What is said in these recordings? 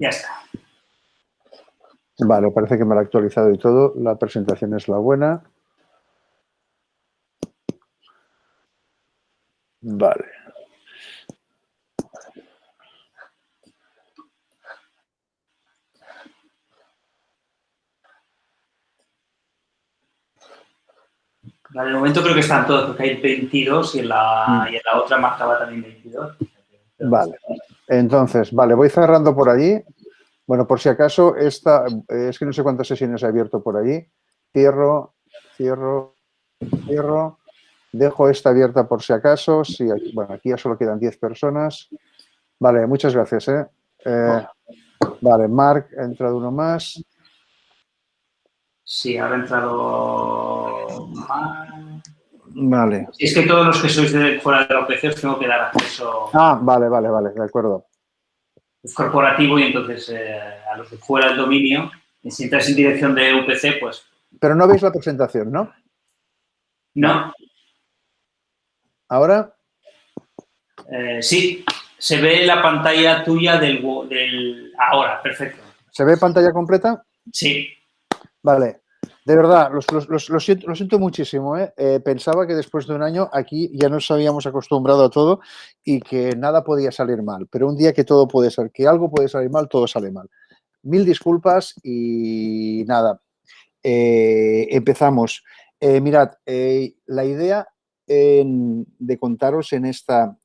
Ya está. Vale, parece que me lo ha actualizado y todo. La presentación es la buena. Vale. Vale, de momento creo que están todos, porque hay 22 y en la otra marcaba también 22. Vale. Entonces, vale, voy cerrando por allí. Bueno, por si acaso, esta, es que no sé cuántas sesiones he abierto por allí. Cierro, cierro, cierro. Dejo esta abierta por si acaso. Sí, bueno, aquí ya solo quedan 10 personas. Vale, muchas gracias. Vale, Marc, ha entrado uno más. Sí, ahora ha entrado Marc. Vale. Si es que todos los que sois fuera de la UPC os tengo que dar acceso. Ah, vale, de acuerdo. Es corporativo y entonces a los de fuera del dominio, si entras en dirección de UPC, pues... Pero no veis la presentación, ¿no? No. ¿Ahora? Sí, se ve la pantalla tuya del... Ahora, perfecto. ¿Se ve pantalla completa? Sí. Vale. De verdad, lo siento muchísimo. Pensaba que después de un año aquí ya nos habíamos acostumbrado a todo y que nada podía salir mal. Pero un día que todo puede ser, que algo puede salir mal, todo sale mal. Mil disculpas y nada. Empezamos. Mirad, la idea de contaros en esta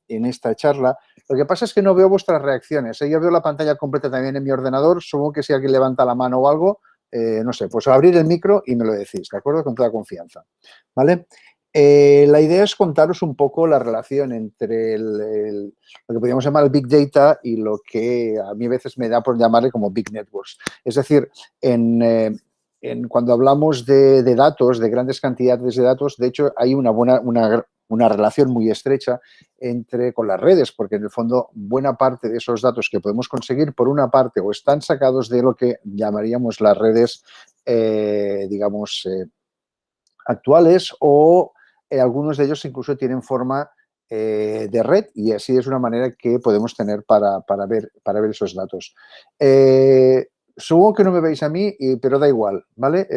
charla, lo que pasa es que no veo vuestras reacciones. Yo veo la pantalla completa también en mi ordenador. Supongo que si alguien levanta la mano o algo, no sé, pues abrir el micro y me lo decís, ¿de acuerdo? Con toda confianza, ¿vale? La idea es contaros un poco la relación entre lo que podríamos llamar el Big Data y lo que a mí a veces me da por llamarle como Big Networks. Es decir, cuando hablamos de datos, de grandes cantidades de datos, de hecho hay una relación muy estrecha con las redes, porque en el fondo buena parte de esos datos que podemos conseguir, por una parte, o están sacados de lo que llamaríamos las redes, digamos, actuales, o algunos de ellos incluso tienen forma de red, y así es una manera que podemos tener para ver esos datos. Supongo que no me veis a mí, pero da igual, ¿vale?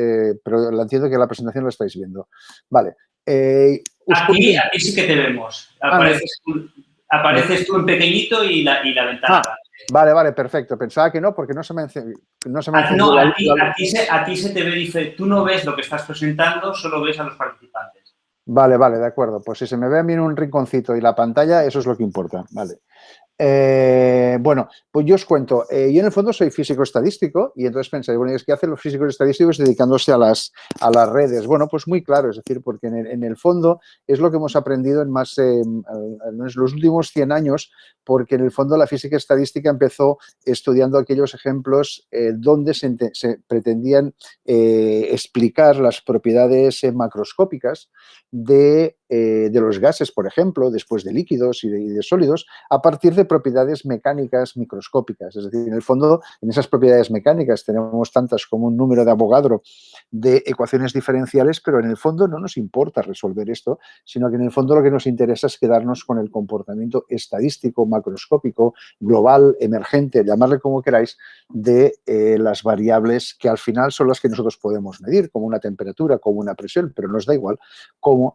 Pero entiendo que la presentación la estáis viendo. Vale. Aquí sí que te vemos. Apareces tú en pequeñito y la ventana. Vale, perfecto. Pensaba que no, porque no se me No, a ti se te ve, tú no ves lo que estás presentando, solo ves a los participantes. Vale, de acuerdo. Pues si se me ve a mí en un rinconcito y la pantalla, eso es lo que importa. Vale. Bueno, pues yo os cuento. Yo en el fondo soy físico estadístico y entonces pensáis, bueno, ¿qué hacen los físicos estadísticos dedicándose a las redes? Bueno, pues muy claro, es decir, porque en el fondo es lo que hemos aprendido en los últimos 100 años, porque en el fondo la física estadística empezó estudiando aquellos ejemplos donde se pretendían explicar las propiedades macroscópicas de los gases, por ejemplo, después de líquidos y de sólidos, a partir de propiedades mecánicas microscópicas. Es decir, en el fondo, en esas propiedades mecánicas tenemos tantas como un número de Avogadro de ecuaciones diferenciales, pero en el fondo no nos importa resolver esto, sino que en el fondo lo que nos interesa es quedarnos con el comportamiento estadístico, macroscópico, global, emergente, llamarle como queráis, de las variables que al final son las que nosotros podemos medir, como una temperatura, como una presión, pero nos da igual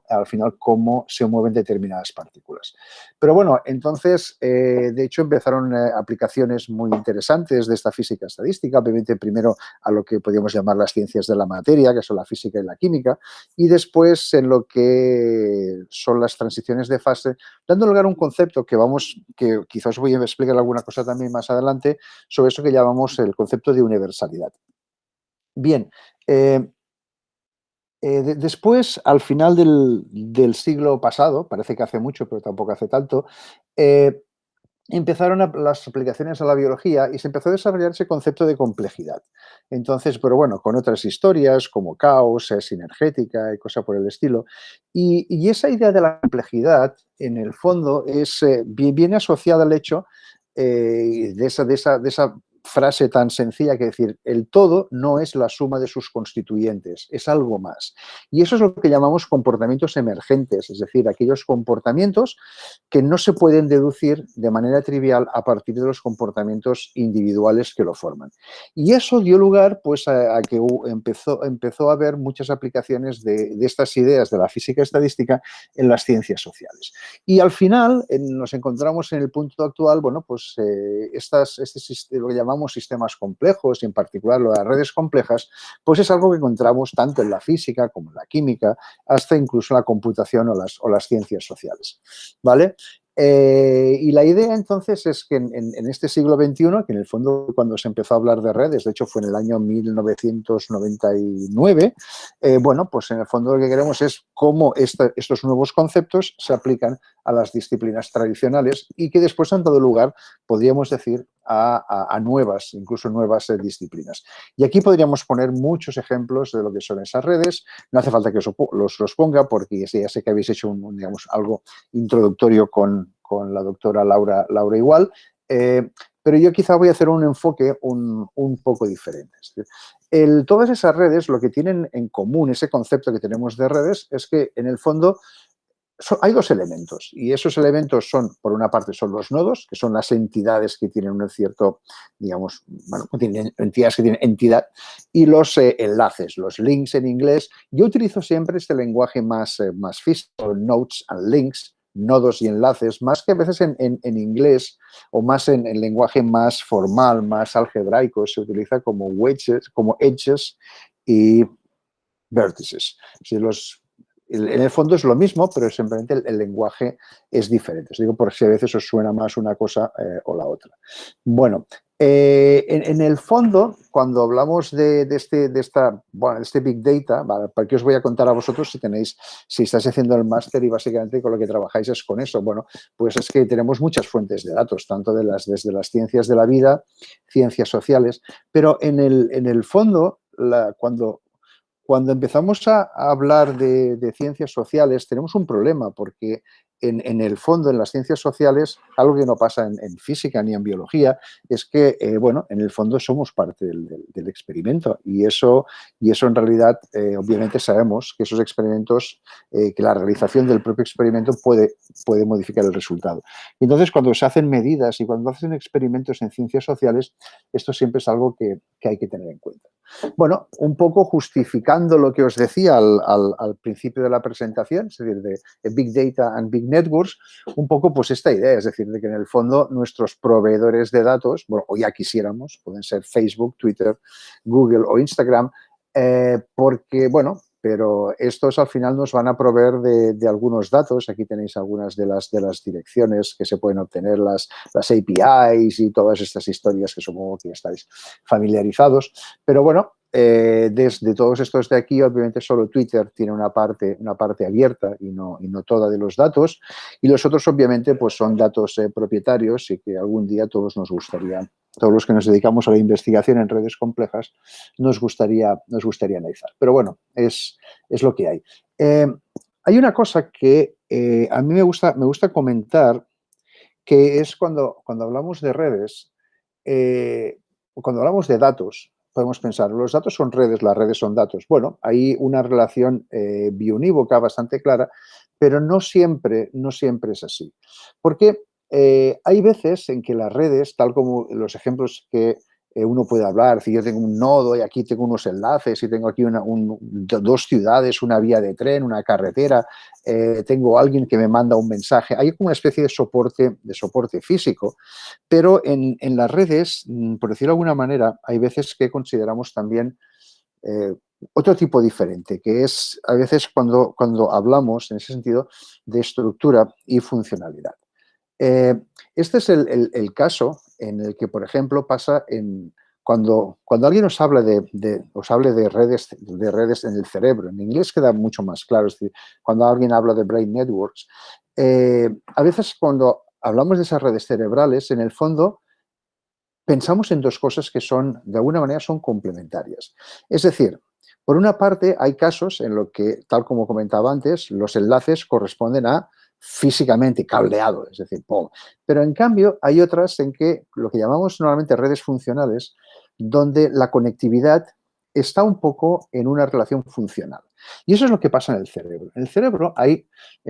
al final cómo se mueven determinadas partículas. Pero bueno, entonces, de hecho, empezaron aplicaciones muy interesantes de esta física estadística, obviamente primero a lo que podríamos llamar las ciencias de la materia, que son la física y la química, y después en lo que son las transiciones de fase, dando lugar a un concepto que quizás os voy a explicar alguna cosa también más adelante, sobre eso que llamamos el concepto de universalidad. Bien, después, al final del siglo pasado, parece que hace mucho, pero tampoco hace tanto, empezaron las aplicaciones a la biología y se empezó a desarrollar ese concepto de complejidad. Entonces, pero bueno, con otras historias como caos, sinergética y cosas por el estilo. Y esa idea de la complejidad, en el fondo, viene asociada al hecho de esa frase tan sencilla que decir, el todo no es la suma de sus constituyentes, es algo más. Y eso es lo que llamamos comportamientos emergentes, es decir, aquellos comportamientos que no se pueden deducir de manera trivial a partir de los comportamientos individuales que lo forman. Y eso dio lugar pues, a que empezó a haber muchas aplicaciones de estas ideas de la física estadística en las ciencias sociales. Y al final nos encontramos en el punto actual, bueno, pues lo que llamamos sistemas complejos, y en particular lo de las redes complejas, pues es algo que encontramos tanto en la física como en la química, hasta incluso en la computación o las ciencias sociales, ¿vale? Y la idea entonces es que en este siglo XXI, que en el fondo cuando se empezó a hablar de redes, de hecho fue en el año 1999, bueno, pues en el fondo lo que queremos es cómo estos nuevos conceptos se aplican a las disciplinas tradicionales y que después han dado lugar, podríamos decir, a nuevas, incluso nuevas disciplinas. Y aquí podríamos poner muchos ejemplos de lo que son esas redes. No hace falta que los ponga porque ya sé que habéis hecho digamos, algo introductorio con la doctora Laura Igual, pero yo quizá voy a hacer un enfoque un poco diferente. Es decir, todas esas redes lo que tienen en común, ese concepto que tenemos de redes, es que en el fondo hay dos elementos y esos elementos son, por una parte, son los nodos, que son las entidades que tienen un cierto, digamos, bueno, tienen entidades que tienen entidad, y los enlaces, los links en inglés. Yo utilizo siempre este lenguaje más físico, nodes and links, nodos y enlaces, más que a veces en inglés o más en lenguaje más formal, más algebraico, se utiliza como wedges, como edges y vértices. Si en el fondo es lo mismo, pero simplemente el lenguaje es diferente. Os digo por si a veces os suena más una cosa o la otra. Bueno, en el fondo, cuando hablamos de este Big Data, ¿vale? ¿Para qué os voy a contar a vosotros si estáis haciendo el máster y básicamente con lo que trabajáis es con eso? Bueno, pues es que tenemos muchas fuentes de datos, tanto desde las ciencias de la vida, ciencias sociales, pero en el fondo, cuando empezamos a hablar de ciencias sociales, tenemos un problema porque en el fondo, en las ciencias sociales, algo que no pasa en física ni en biología, es que, bueno, en el fondo somos parte del experimento y eso en realidad, obviamente sabemos que esos experimentos, que la realización del propio experimento puede modificar el resultado. Y entonces, cuando se hacen medidas y cuando hacen experimentos en ciencias sociales, esto siempre es algo que hay que tener en cuenta. Bueno, un poco justificando lo que os decía al principio de la presentación, es decir, de Big Data and Big Networks, un poco pues esta idea, es decir, de que en el fondo nuestros proveedores de datos, bueno, o ya quisiéramos, pueden ser Facebook, Twitter, Google o Instagram, porque, bueno, pero estos al final nos van a proveer de algunos datos. Aquí tenéis algunas de las direcciones que se pueden obtener, las APIs y todas estas historias que supongo que ya estáis familiarizados. Pero bueno, desde todos estos de aquí, obviamente solo Twitter tiene una parte abierta y no toda de los datos. Y los otros, obviamente, pues son datos propietarios y que algún día todos los que nos dedicamos a la investigación en redes complejas, nos gustaría analizar. Pero bueno, es lo que hay. Hay una cosa que a mí me gusta comentar, que es cuando hablamos de redes, cuando hablamos de datos, podemos pensar, los datos son redes, las redes son datos. Bueno, hay una relación biunívoca bastante clara, pero no siempre es así. Porque hay veces en que las redes, tal como los ejemplos que uno puede hablar, si yo tengo un nodo y aquí tengo unos enlaces y tengo aquí dos ciudades, una vía de tren, una carretera, tengo alguien que me manda un mensaje, hay como una especie de soporte físico, pero en las redes, por decirlo de alguna manera, hay veces que consideramos también otro tipo diferente, que es a veces cuando hablamos en ese sentido de estructura y funcionalidad. Este es el caso en el que, por ejemplo, pasa cuando alguien os hable de redes en el cerebro. En inglés queda mucho más claro. Es decir, cuando alguien habla de brain networks, a veces cuando hablamos de esas redes cerebrales, en el fondo pensamos en dos cosas que de alguna manera son complementarias. Es decir, por una parte, hay casos en los que, tal como comentaba antes, los enlaces corresponden a físicamente cableado, es decir, ¡pum! Pero en cambio hay otras en que lo que llamamos normalmente redes funcionales, donde la conectividad está un poco en una relación funcional. Y eso es lo que pasa en el cerebro. En el cerebro en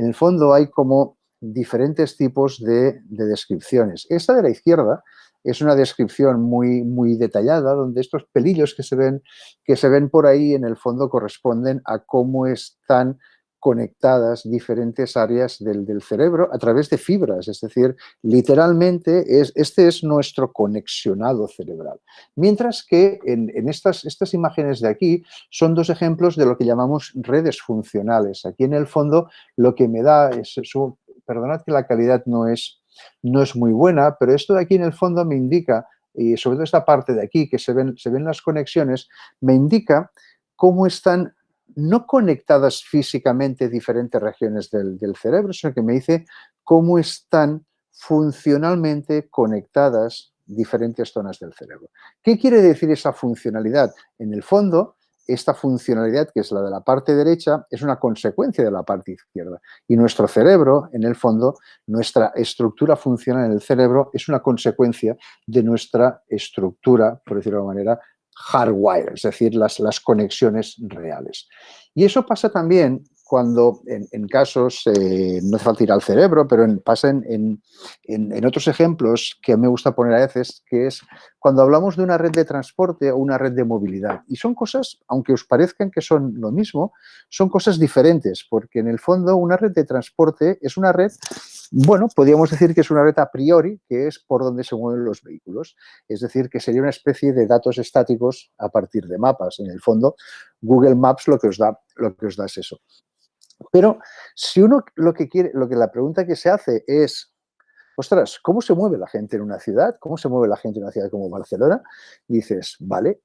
el fondo hay como diferentes tipos de descripciones. Esta de la izquierda es una descripción muy, muy detallada, donde estos pelillos que se ven por ahí en el fondo corresponden a cómo están conectadas diferentes áreas del cerebro a través de fibras, es decir, literalmente este es nuestro conexionado cerebral. Mientras que en estas imágenes de aquí son dos ejemplos de lo que llamamos redes funcionales. Aquí en el fondo lo que me da perdonad que la calidad no es muy buena, pero esto de aquí en el fondo me indica, y sobre todo esta parte de aquí que se ven las conexiones, me indica cómo están no conectadas físicamente diferentes regiones del cerebro, sino que me dice cómo están funcionalmente conectadas diferentes zonas del cerebro. ¿Qué quiere decir esa funcionalidad? En el fondo, esta funcionalidad, que es la de la parte derecha, es una consecuencia de la parte izquierda. Y nuestro cerebro, en el fondo, nuestra estructura funcional en el cerebro es una consecuencia de nuestra estructura, por decirlo de alguna manera, hardwire, es decir, las conexiones reales. Y eso pasa también cuando en casos, no hace falta ir al cerebro, pero pasa en otros ejemplos que me gusta poner a veces, que es cuando hablamos de una red de transporte o una red de movilidad. Y son cosas, aunque os parezcan que son lo mismo, son cosas diferentes, porque en el fondo una red de transporte es una red, bueno, podríamos decir que es una red a priori, que es por donde se mueven los vehículos. Es decir, que sería una especie de datos estáticos a partir de mapas. En el fondo, Google Maps lo que os da es eso. Pero si uno la pregunta que se hace es, ostras, ¿cómo se mueve la gente en una ciudad? ¿Cómo se mueve la gente en una ciudad como Barcelona? Y dices, vale,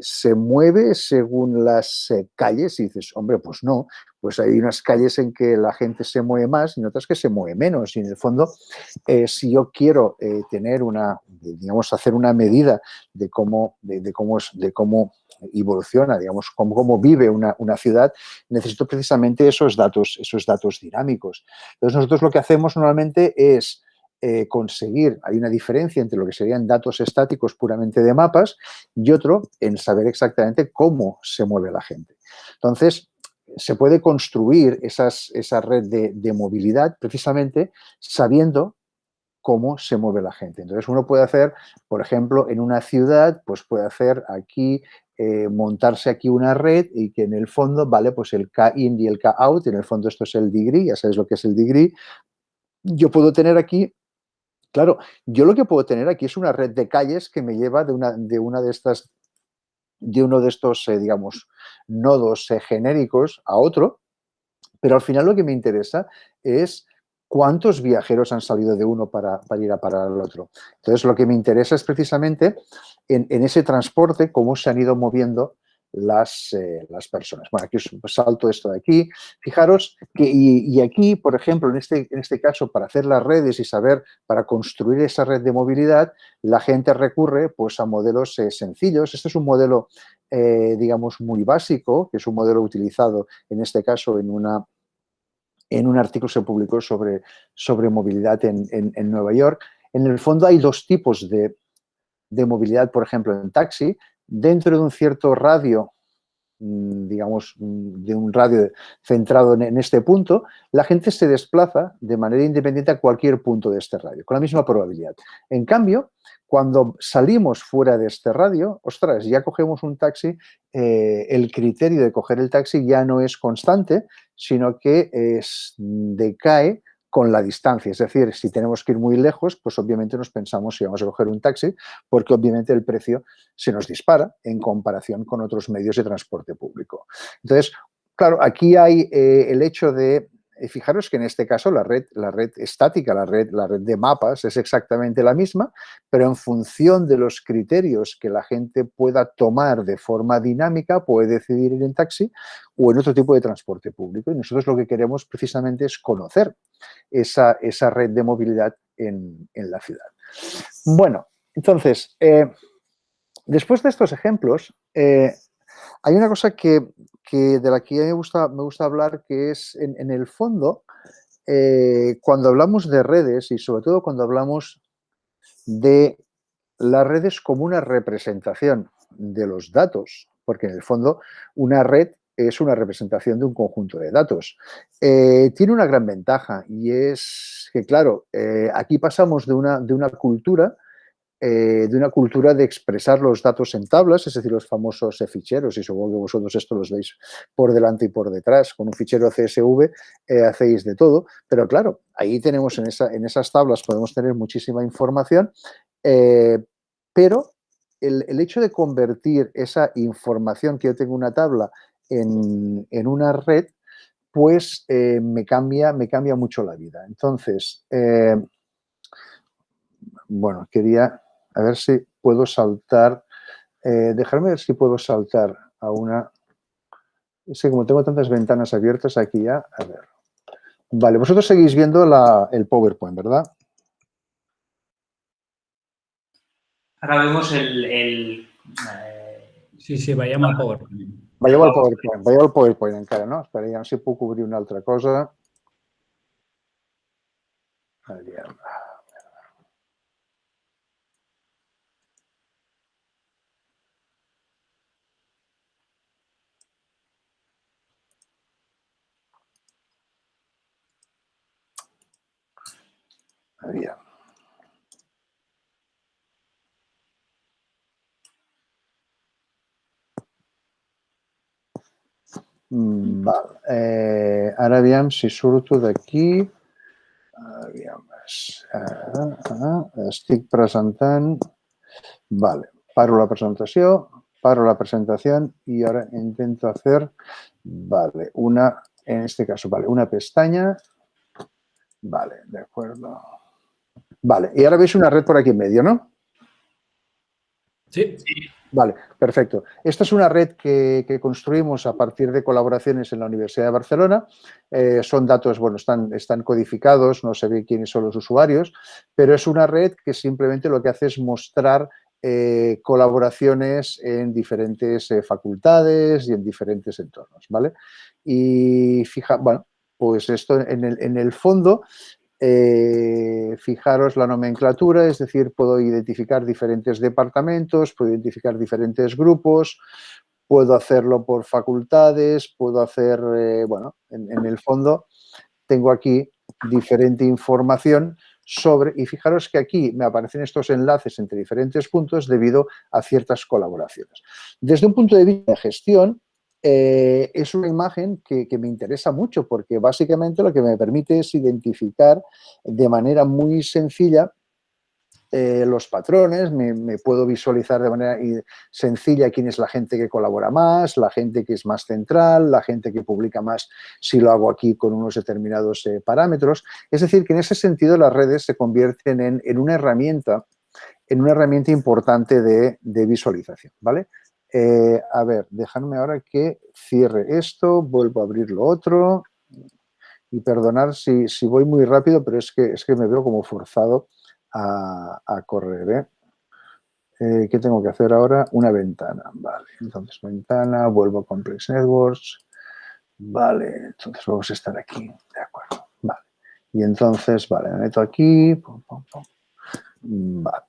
¿se mueve según las calles? Y dices, hombre, pues no, pues hay unas calles en que la gente se mueve más y en otras que se mueve menos. Y en el fondo, si yo quiero tener digamos, hacer una medida de cómo evoluciona, digamos, cómo vive una ciudad, necesito precisamente esos datos dinámicos. Entonces, nosotros lo que hacemos normalmente es conseguir, hay una diferencia entre lo que serían datos estáticos puramente de mapas y otro en saber exactamente cómo se mueve la gente. Entonces, se puede construir esa red de movilidad precisamente sabiendo cómo se mueve la gente. Entonces, uno puede hacer, por ejemplo, en una ciudad, pues puede hacer aquí, montarse aquí una red y que en el fondo, vale, pues el K-in y el K-out, en el fondo esto es el degree, ya sabes lo que es el degree. Yo puedo tener aquí, claro, yo lo que puedo tener aquí es una red de calles que me lleva de uno de estos, digamos, nodos genéricos a otro, pero al final lo que me interesa es cuántos viajeros han salido de uno para ir a parar al otro. Entonces, lo que me interesa es precisamente en ese transporte cómo se han ido moviendo las personas. Bueno, aquí os salto esto de aquí. Fijaros que, y aquí, por ejemplo, en este caso, para hacer las redes y saber, para construir esa red de movilidad, la gente recurre pues, a modelos sencillos. Este es un modelo, digamos, muy básico, que es un modelo utilizado, en este caso, en un artículo que se publicó sobre movilidad en Nueva York. En el fondo hay dos tipos de movilidad, por ejemplo, en taxi. Dentro de un cierto radio, digamos, de un radio centrado en este punto, la gente se desplaza de manera independiente a cualquier punto de este radio, con la misma probabilidad. En cambio, cuando salimos fuera de este radio, ostras, ya cogemos un taxi, el criterio de coger el taxi ya no es constante, sino que decae con la distancia. Es decir, si tenemos que ir muy lejos, pues obviamente nos pensamos si vamos a coger un taxi, porque obviamente el precio se nos dispara en comparación con otros medios de transporte público. Entonces, claro, aquí hay el hecho de, fijaros que en este caso la red estática, la red de mapas es exactamente la misma, pero en función de los criterios que la gente pueda tomar de forma dinámica, puede decidir ir en taxi o en otro tipo de transporte público. Y nosotros lo que queremos precisamente es conocer esa red de movilidad en la ciudad. Bueno, entonces, después de estos ejemplos, hay una cosa de la que me gusta hablar, que es, en el fondo, cuando hablamos de redes y sobre todo cuando hablamos de las redes como una representación de los datos, porque en el fondo una red es una representación de un conjunto de datos. Tiene una gran ventaja y es que, claro, aquí pasamos de una cultura de expresar los datos en tablas, es decir, los famosos ficheros, y supongo que vosotros esto los veis por delante y por detrás. Con un fichero CSV hacéis de todo, pero claro, ahí tenemos en esas tablas podemos tener muchísima información, pero el hecho de convertir esa información que yo tengo en una tabla en una red, pues me cambia mucho la vida. Entonces, bueno, quería a ver si puedo saltar, dejarme ver si puedo saltar a una, es que como tengo tantas ventanas abiertas aquí ya, a ver. Vale, vosotros seguís viendo el PowerPoint, ¿verdad? Ahora vemos Sí, vayamos al PowerPoint. Veieu el PowerPoint encara, no? Espera, ja no sé si puc obrir una altra cosa. Aviam. Aviam. Val. Ara aviam si surto d'aquí. Aviam. Estic presentant. Vale. Paro la presentación y ahora intento hacer, vale, en este caso, vale, una pestaña. Vale, de acuerdo. Vale, y ahora veis una red por aquí en medio, ¿no? Sí. Vale, perfecto. Esta es una red que construimos a partir de colaboraciones en la Universidad de Barcelona. Son datos, bueno, están codificados, no se ve quiénes son los usuarios, pero es una red que simplemente lo que hace es mostrar colaboraciones en diferentes facultades y en diferentes entornos, ¿vale? Y bueno, pues esto en el fondo, fijaros la nomenclatura, es decir, puedo identificar diferentes departamentos, puedo identificar diferentes grupos, puedo hacerlo por facultades, puedo hacer, bueno, en el fondo tengo aquí diferente información sobre, y fijaros que aquí me aparecen estos enlaces entre diferentes puntos debido a ciertas colaboraciones. Desde un punto de vista de gestión, es una imagen que me interesa mucho porque básicamente lo que me permite es identificar de manera muy sencilla los patrones, me puedo visualizar de manera sencilla quién es la gente que colabora más, la gente que es más central, la gente que publica más si lo hago aquí con unos determinados parámetros. Es decir, que en ese sentido las redes se convierten en una herramienta importante de visualización, ¿vale? A ver, dejadme ahora que cierre esto, vuelvo a abrir lo otro y perdonar si voy muy rápido, pero es que me veo como forzado a correr, ¿eh? ¿Qué tengo que hacer ahora? Una ventana, vale. Entonces, ventana, vuelvo a Complex Networks, vale. Entonces, vamos a estar aquí, de acuerdo, vale. Y entonces, vale, me meto aquí, pum, pum, pum. Vale.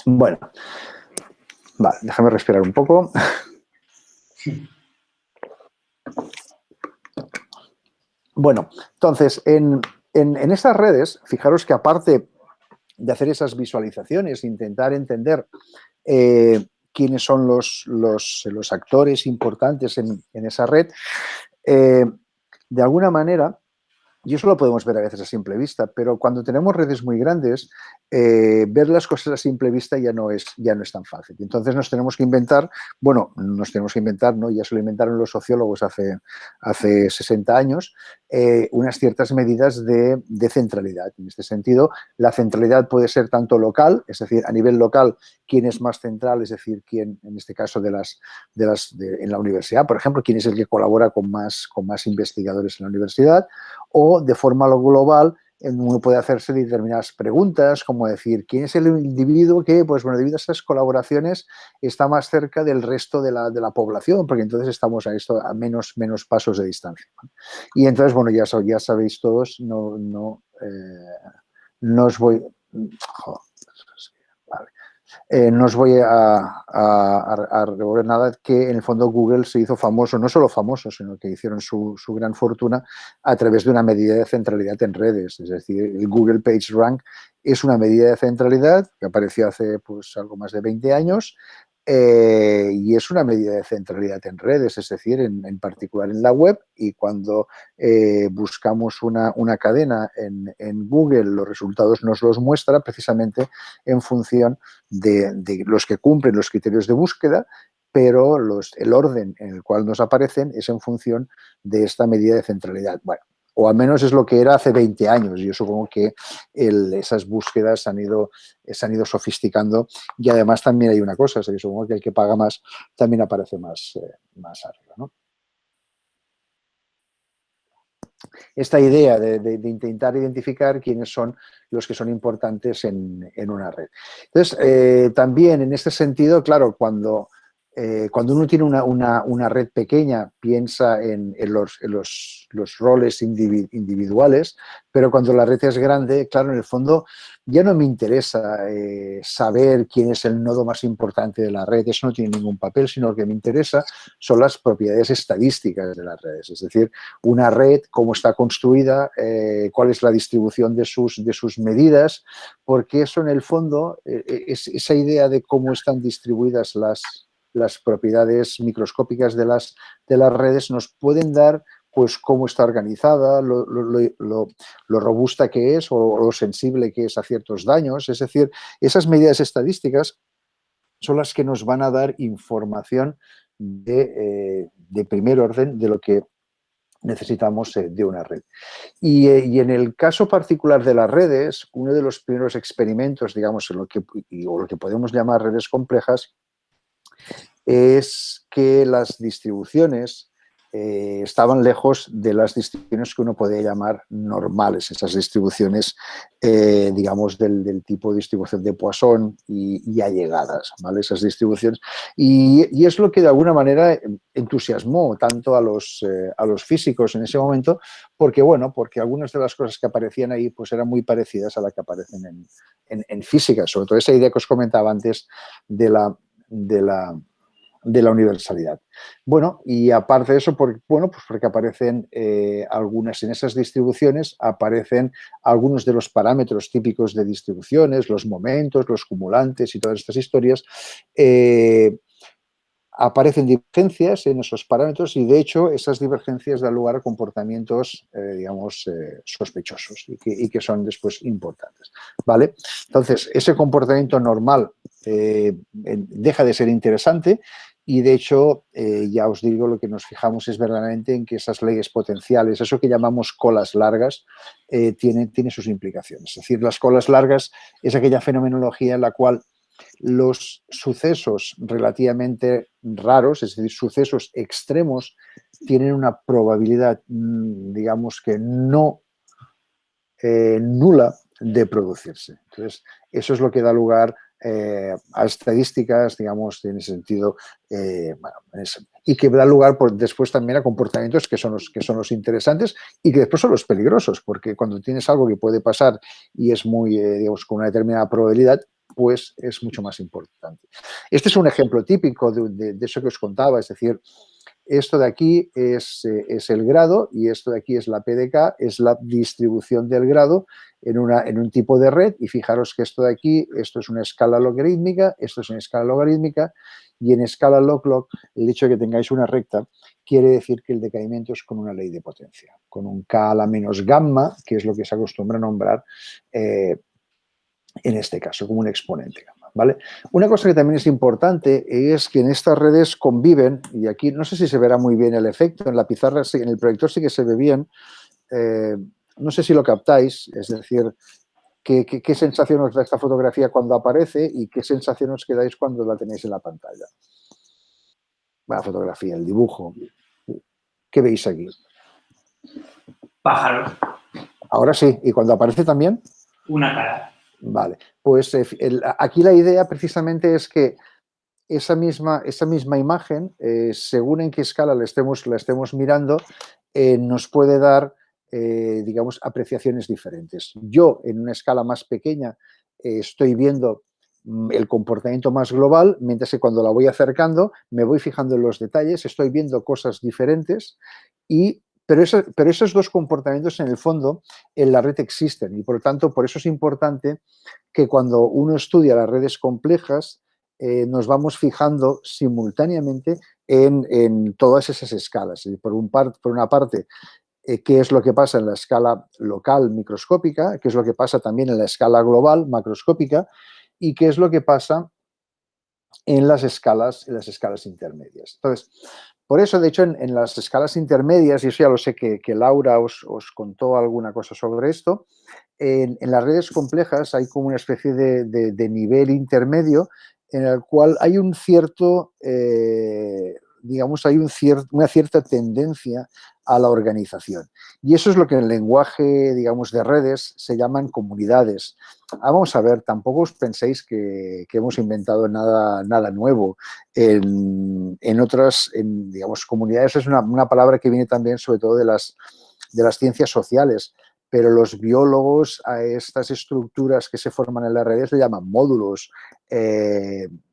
Bueno, vale, déjame respirar un poco. Bueno, entonces, en esas redes, fijaros que aparte de hacer esas visualizaciones, intentar entender quiénes son los actores importantes en esa red, de alguna manera, y eso lo podemos ver a veces a simple vista, pero cuando tenemos redes muy grandes, ver las cosas a simple vista ya no es tan fácil. Entonces nos tenemos que inventar, ¿no? Ya se lo inventaron los sociólogos hace 60 años, unas ciertas medidas de centralidad. En este sentido, la centralidad puede ser tanto local, es decir, a nivel local, quién es más central, es decir, quién, en este caso en la universidad, por ejemplo, quién es el que colabora con más investigadores en la universidad, o de forma global, uno puede hacerse determinadas preguntas, como decir, ¿quién es el individuo que, pues bueno, debido a estas colaboraciones está más cerca del resto de la población? Porque entonces estamos a menos pasos de distancia, ¿no? Y entonces, bueno, ya sabéis todos, no os voy... Joder, vale. No os voy a revolver nada, que en el fondo Google se hizo famoso, no solo famoso, sino que hicieron su gran fortuna a través de una medida de centralidad en redes. Es decir, el Google PageRank es una medida de centralidad que apareció hace pues algo más de 20 años, y es una medida de centralidad en redes, es decir, en particular en la web, y cuando buscamos una cadena en Google, los resultados nos los muestra precisamente en función de los que cumplen los criterios de búsqueda, pero el orden en el cual nos aparecen es en función de esta medida de centralidad. Bueno, o al menos es lo que era hace 20 años. Yo supongo que esas búsquedas se han ido sofisticando, y además también hay una cosa, yo supongo que el que paga más también aparece más arriba, ¿no? Esta idea de intentar identificar quiénes son los que son importantes en una red. Entonces, también en este sentido, claro, cuando uno tiene una red pequeña, piensa en los roles individuales, pero cuando la red es grande, claro, en el fondo ya no me interesa saber quién es el nodo más importante de la red, eso no tiene ningún papel, sino lo que me interesa son las propiedades estadísticas de las redes, es decir, una red, cómo está construida, cuál es la distribución de sus medidas, porque eso en el fondo, esa idea de cómo están distribuidas las propiedades microscópicas de las redes nos pueden dar pues cómo está organizada, lo robusta que es o lo sensible que es a ciertos daños. Es decir, esas medidas estadísticas son las que nos van a dar información de primer orden de lo que necesitamos de una red. Y en el caso particular de las redes, uno de los primeros experimentos, digamos, lo que podemos llamar redes complejas, es que las distribuciones estaban lejos de las distribuciones que uno podría llamar normales, esas distribuciones, digamos, del tipo de distribución de Poisson y allegadas, ¿vale? Esas distribuciones. Y es lo que de alguna manera entusiasmó tanto a los físicos en ese momento, porque, bueno, porque algunas de las cosas que aparecían ahí pues eran muy parecidas a las que aparecen en física, sobre todo esa idea que os comentaba antes de la universalidad. Bueno, y aparte de eso, pues porque aparecen algunas, en esas distribuciones aparecen algunos de los parámetros típicos de distribuciones, los momentos, los cumulantes y todas estas historias. Aparecen divergencias en esos parámetros y, de hecho, esas divergencias dan lugar a comportamientos, digamos, sospechosos y que son después importantes, ¿vale? Entonces, ese comportamiento normal deja de ser interesante y, de hecho, ya os digo, lo que nos fijamos es verdaderamente en que esas leyes potenciales, eso que llamamos colas largas, tiene sus implicaciones. Es decir, las colas largas es aquella fenomenología en la cual los sucesos relativamente raros, es decir, sucesos extremos, tienen una probabilidad, digamos que no nula de producirse. Entonces, eso es lo que da lugar a estadísticas, digamos, en ese sentido, y que da lugar después también a comportamientos que son los interesantes y que después son los peligrosos, porque cuando tienes algo que puede pasar y es muy, digamos, con una determinada probabilidad, pues es mucho más importante. Este es un ejemplo típico de eso que os contaba, es decir, esto de aquí es el grado y esto de aquí es la PDK, es la distribución del grado en un tipo de red, y fijaros que esto de aquí, esto es una escala logarítmica, esto es una escala logarítmica, y en escala log-log el hecho de que tengáis una recta quiere decir que el decaimiento es con una ley de potencia, con un K a la menos gamma, que es lo que se acostumbra a nombrar en este caso, como un exponente gamma, ¿vale? Una cosa que también es importante es que en estas redes conviven, y aquí no sé si se verá muy bien el efecto, en la pizarra, en el proyector sí que se ve bien, no sé si lo captáis, es decir, qué sensación os da esta fotografía cuando aparece y qué sensación os quedáis cuando la tenéis en la pantalla. La fotografía, el dibujo. ¿Qué veis aquí? Pájaro. Ahora sí. ¿Y cuando aparece también? Una cara. Vale. Pues aquí la idea precisamente es que esa misma imagen, según en qué escala la estemos mirando, nos puede dar, digamos, apreciaciones diferentes. Yo, en una escala más pequeña, estoy viendo el comportamiento más global, mientras que cuando la voy acercando me voy fijando en los detalles, estoy viendo cosas diferentes, pero esos dos comportamientos en el fondo en la red existen y por lo tanto por eso es importante que cuando uno estudia las redes complejas nos vamos fijando simultáneamente en todas esas escalas. Y por una parte, qué es lo que pasa en la escala local microscópica, qué es lo que pasa también en la escala global macroscópica y qué es lo que pasa en las escalas intermedias. Entonces, por eso, de hecho, en las escalas intermedias, y eso ya lo sé que Laura os contó alguna cosa sobre esto, en las redes complejas hay como una especie de nivel intermedio en el cual hay un cierto, digamos, hay una cierta tendencia a la organización. Y eso es lo que en el lenguaje, digamos, de redes se llaman comunidades. Vamos a ver, tampoco os penséis que hemos inventado nada nuevo. En otras, digamos, comunidades es una palabra que viene también sobre todo de las ciencias sociales, pero los biólogos a estas estructuras que se forman en las redes le llaman módulos,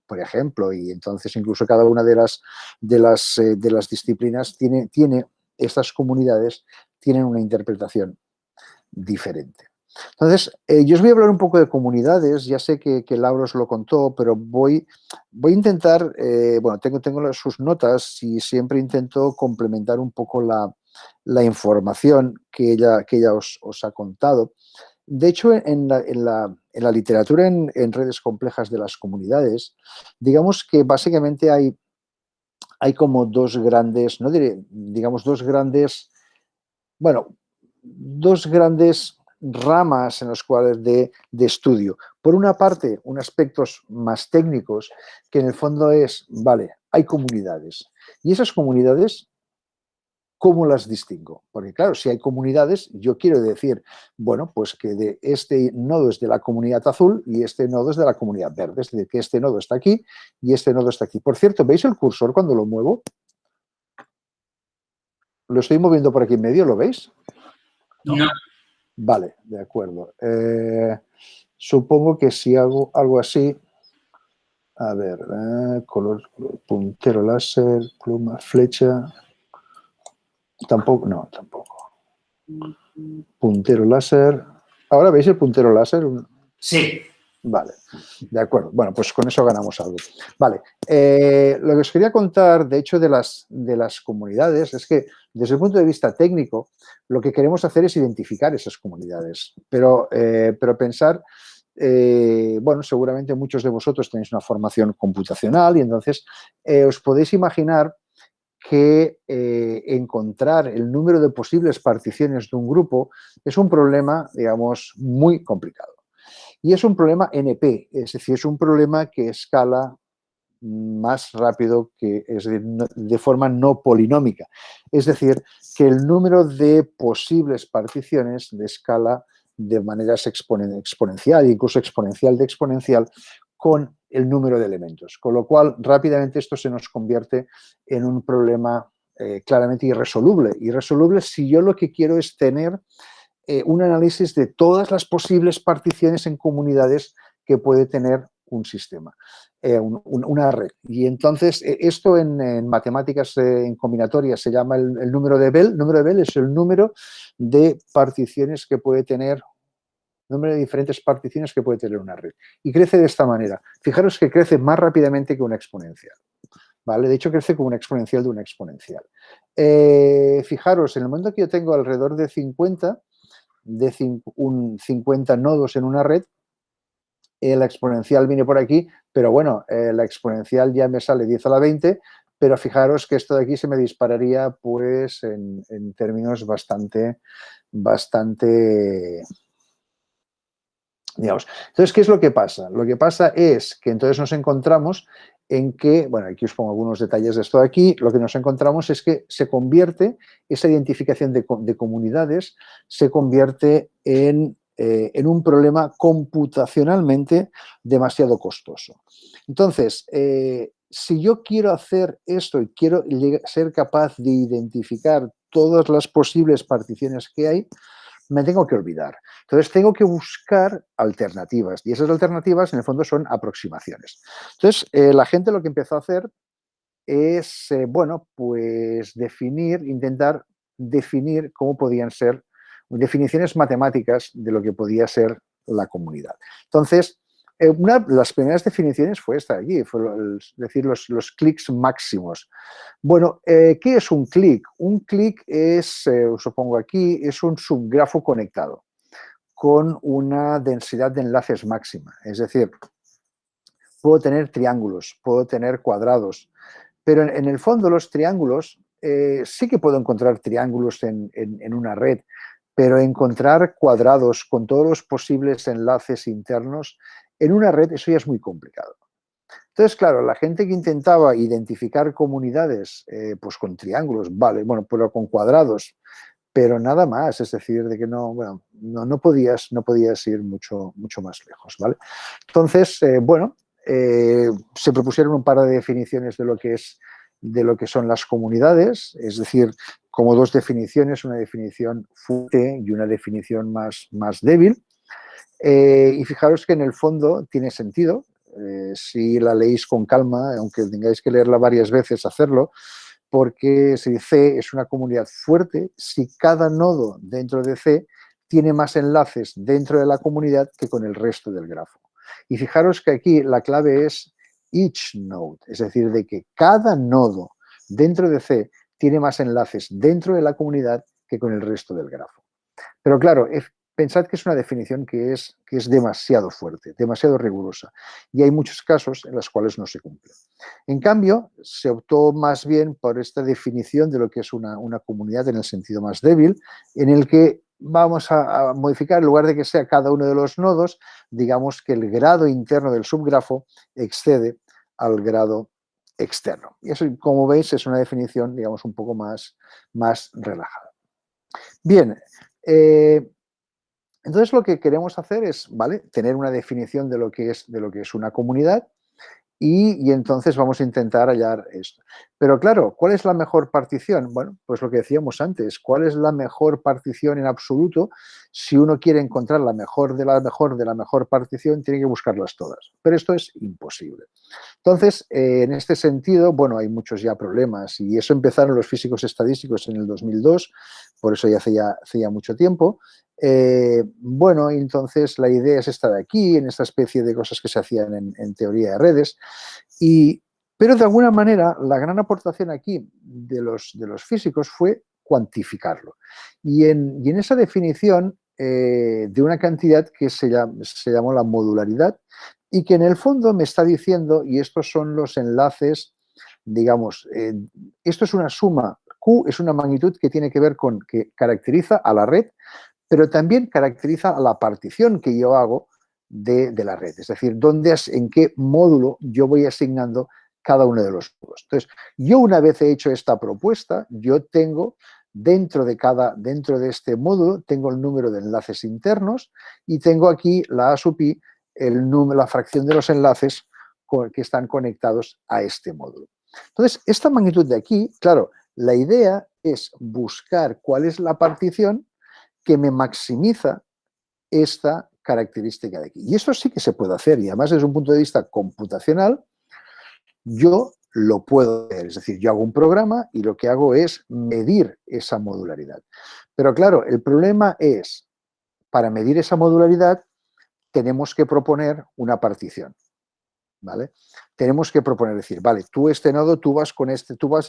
por ejemplo, y entonces incluso cada una de las disciplinas tiene estas comunidades tienen una interpretación diferente. Entonces, yo os voy a hablar un poco de comunidades, ya sé que Laura os lo contó, pero voy a intentar, bueno, tengo sus notas y siempre intento complementar un poco la información que ella os ha contado. De hecho, en la literatura en redes complejas de las comunidades, digamos que básicamente hay como dos grandes, no diré, digamos dos grandes ramas en las cuales de estudio. Por una parte, unos aspectos más técnicos, que en el fondo es, vale, hay comunidades. Y esas comunidades, ¿cómo las distingo? Porque claro, si hay comunidades, yo quiero decir, bueno, pues que este nodo es de la comunidad azul y este nodo es de la comunidad verde. Es decir, que este nodo está aquí y este nodo está aquí. Por cierto, ¿veis el cursor cuando lo muevo? Lo estoy moviendo por aquí en medio, ¿lo veis? No. Vale, de acuerdo. Supongo que si hago algo así, a ver, color, puntero láser, pluma, flecha, tampoco. Puntero láser. ¿Ahora veis el puntero láser? Sí. Vale, de acuerdo. Bueno, pues con eso ganamos algo. Vale, lo que os quería contar, de hecho, de las comunidades es que desde el punto de vista técnico, lo que queremos hacer es identificar esas comunidades, pero pensar, bueno, seguramente muchos de vosotros tenéis una formación computacional y entonces os podéis imaginar que encontrar el número de posibles particiones de un grupo es un problema, digamos, muy complicado. Y es un problema NP, es decir, es un problema que escala más rápido, es decir, de forma no polinómica. Es decir, que el número de posibles particiones de escala de manera exponencial, incluso exponencial de exponencial, con el número de elementos. Con lo cual, rápidamente esto se nos convierte en un problema claramente irresoluble. Irresoluble si yo lo que quiero es tener un análisis de todas las posibles particiones en comunidades que puede tener un sistema, una red. Y entonces esto en matemáticas en combinatorias se llama el número de Bell. El número de Bell es el número de particiones que puede tener, número de diferentes particiones que puede tener una red. Y crece de esta manera. Fijaros que crece más rápidamente que una exponencial. ¿Vale? De hecho, crece como una exponencial de una exponencial. Fijaros, en el momento que yo tengo alrededor de 50 nodos en una red, la exponencial viene por aquí, pero bueno, la exponencial ya me sale 10 a la 20, pero fijaros que esto de aquí se me dispararía pues en términos bastante digamos. Entonces, ¿qué es lo que pasa? Lo que pasa es que entonces nos encontramos en que, bueno, aquí os pongo algunos detalles de esto de aquí, lo que nos encontramos es que se convierte, esa identificación de comunidades se convierte en un problema computacionalmente demasiado costoso. Entonces, si yo quiero hacer esto y quiero ser capaz de identificar todas las posibles particiones que hay, me tengo que olvidar. Entonces, tengo que buscar alternativas y esas alternativas, en el fondo, son aproximaciones. Entonces, la gente lo que empezó a hacer es, bueno, pues intentar definir cómo podían ser definiciones matemáticas de lo que podía ser la comunidad. Entonces, una de las primeras definiciones fue esta de aquí, fue decir los clics máximos. Bueno, ¿qué es un clic? Un clic es, os lo pongo aquí, es un subgrafo conectado con una densidad de enlaces máxima. Es decir, puedo tener triángulos, puedo tener cuadrados, pero en el fondo los triángulos, sí que puedo encontrar triángulos en una red, pero encontrar cuadrados con todos los posibles enlaces internos en una red, eso ya es muy complicado. Entonces, claro, la gente que intentaba identificar comunidades pues con triángulos, vale, bueno, pero con cuadrados, pero nada más, es decir, de que no, bueno, no podías ir mucho más lejos, ¿vale? Entonces, bueno, se propusieron un par de definiciones de lo que son las comunidades, es decir, como dos definiciones, una definición fuerte y una definición más débil. Y fijaros que en el fondo tiene sentido, si la leéis con calma, aunque tengáis que leerla varias veces, hacerlo, porque si C es una comunidad fuerte, si cada nodo dentro de C tiene más enlaces dentro de la comunidad que con el resto del grafo. Y fijaros que aquí la clave es each node, es decir, de que cada nodo dentro de C tiene más enlaces dentro de la comunidad que con el resto del grafo. Pero claro, pensad que es una definición que es demasiado fuerte, demasiado rigurosa, y hay muchos casos en los cuales no se cumple. En cambio, se optó más bien por esta definición de lo que es una comunidad en el sentido más débil, en el que vamos a modificar, en lugar de que sea cada uno de los nodos, digamos que el grado interno del subgrafo excede al grado externo. Y eso, como veis, es una definición, digamos, un poco más relajada. Bien, entonces lo que queremos hacer es, ¿vale?, tener una definición de lo que es una comunidad y entonces vamos a intentar hallar esto. Pero claro, ¿cuál es la mejor partición? Bueno, pues lo que decíamos antes, ¿cuál es la mejor partición en absoluto? Si uno quiere encontrar la mejor de la mejor partición, tiene que buscarlas todas. Pero esto es imposible. Entonces, en este sentido, bueno, hay muchos ya problemas y eso empezaron los físicos estadísticos en el 2002, por eso ya hace ya mucho tiempo. Bueno, entonces la idea es esta de aquí, en esta especie de cosas que se hacían en teoría de redes, pero de alguna manera la gran aportación aquí de los físicos fue cuantificarlo. Y en esa definición de una cantidad que se llamó la modularidad y que en el fondo me está diciendo, y estos son los enlaces, digamos, esto es una suma, Q es una magnitud que tiene que ver con, que caracteriza a la red, pero también caracteriza a la partición que yo hago de la red, es decir, en qué módulo yo voy asignando cada uno de los nodos. Entonces, yo una vez he hecho esta propuesta, yo tengo dentro de este módulo, tengo el número de enlaces internos y tengo aquí la A sub i, la fracción de los enlaces que están conectados a este módulo. Entonces, esta magnitud de aquí, claro, la idea es buscar cuál es la partición que me maximiza esta característica de aquí. Y eso sí que se puede hacer, y además desde un punto de vista computacional, yo lo puedo hacer. Es decir, yo hago un programa y lo que hago es medir esa modularidad. Pero claro, el problema es, para medir esa modularidad, tenemos que proponer una partición. ¿Vale? Tenemos que proponer, decir, vale, tú este nodo, tú vas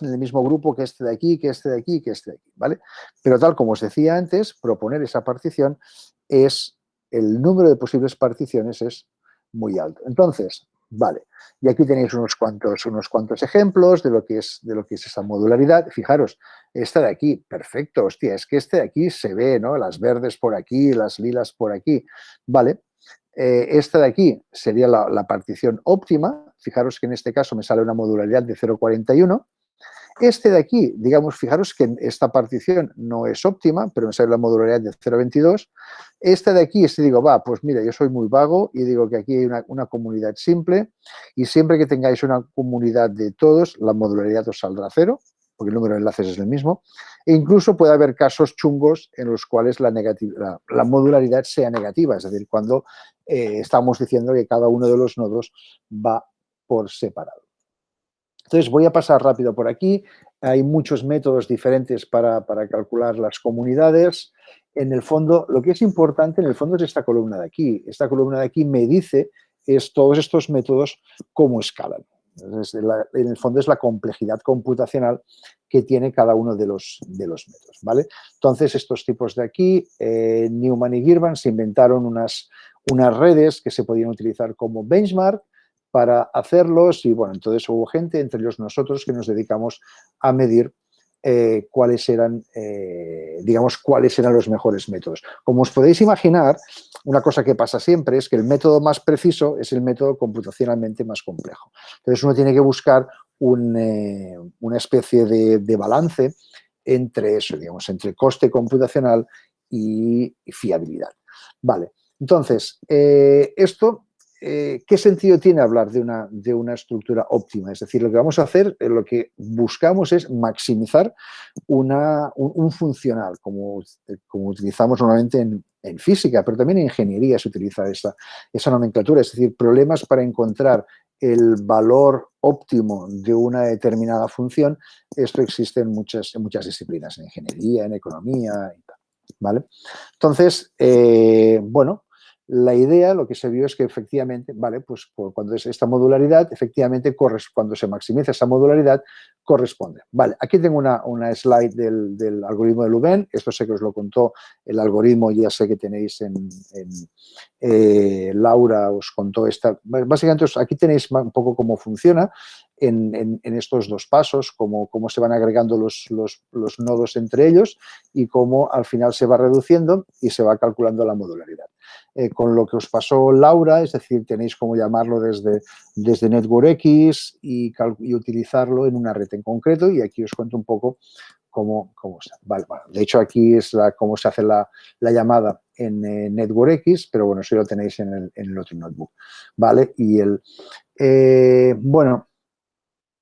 en el mismo grupo que este de aquí, que este de aquí, que este de aquí, ¿vale? Pero tal como os decía antes, proponer esa partición el número de posibles particiones es muy alto. Entonces, vale, y aquí tenéis unos cuantos ejemplos de lo que es esa modularidad. Fijaros, esta de aquí, perfecto, hostia, es que este de aquí se ve, ¿no? Las verdes por aquí, las lilas por aquí, ¿vale? Esta de aquí sería la partición óptima. Fijaros que en este caso me sale una modularidad de 0,41. Este de aquí, digamos, fijaros que esta partición no es óptima, pero me sale la modularidad de 0,22. Esta de aquí, si digo, va, pues mira, yo soy muy vago y digo que aquí hay una comunidad simple y siempre que tengáis una comunidad de todos, la modularidad os saldrá 0, porque el número de enlaces es el mismo. E incluso puede haber casos chungos en los cuales la modularidad sea negativa, es decir, cuando estamos diciendo que cada uno de los nodos va por separado. Entonces, voy a pasar rápido por aquí. Hay muchos métodos diferentes para calcular las comunidades. En el fondo, lo que es importante, en el fondo, es esta columna de aquí. Esta columna de aquí me dice todos estos métodos cómo escalan. Entonces, en el fondo, es la complejidad computacional que tiene cada uno de los métodos, ¿vale? Entonces, estos tipos de aquí, Newman y Girvan se inventaron unas redes que se podían utilizar como benchmark para hacerlos y, bueno, entonces hubo gente, entre ellos nosotros, que nos dedicamos a medir cuáles eran los mejores métodos. Como os podéis imaginar, una cosa que pasa siempre es que el método más preciso es el método computacionalmente más complejo. Entonces, uno tiene que buscar una especie de balance entre eso, digamos, entre coste computacional y fiabilidad. Vale, entonces, esto... ¿qué sentido tiene hablar de una estructura óptima? Es decir, lo que vamos a hacer, lo que buscamos es maximizar un funcional, como utilizamos normalmente en física, pero también en ingeniería se utiliza esa nomenclatura, es decir, problemas para encontrar el valor óptimo de una determinada función. Esto existe en muchas disciplinas, en ingeniería, en economía y tal, ¿vale? Entonces, bueno, la idea, lo que se vio es que efectivamente, vale, pues cuando es esta modularidad, efectivamente, cuando se maximiza esa modularidad, corresponde. Vale, aquí tengo una slide del algoritmo de Louvain. Esto sé que os lo contó el algoritmo, ya sé que tenéis Laura os contó esta. Básicamente, aquí tenéis un poco cómo funciona en estos dos pasos, cómo se van agregando los nodos entre ellos y cómo al final se va reduciendo y se va calculando la modularidad. Con lo que os pasó Laura, es decir, tenéis como llamarlo desde NetworkX y utilizarlo en una red en concreto, y aquí os cuento un poco cómo está. Vale, bueno, de hecho, aquí es cómo se hace la llamada en NetworkX, pero bueno, eso lo tenéis en el otro notebook, ¿vale? Y bueno,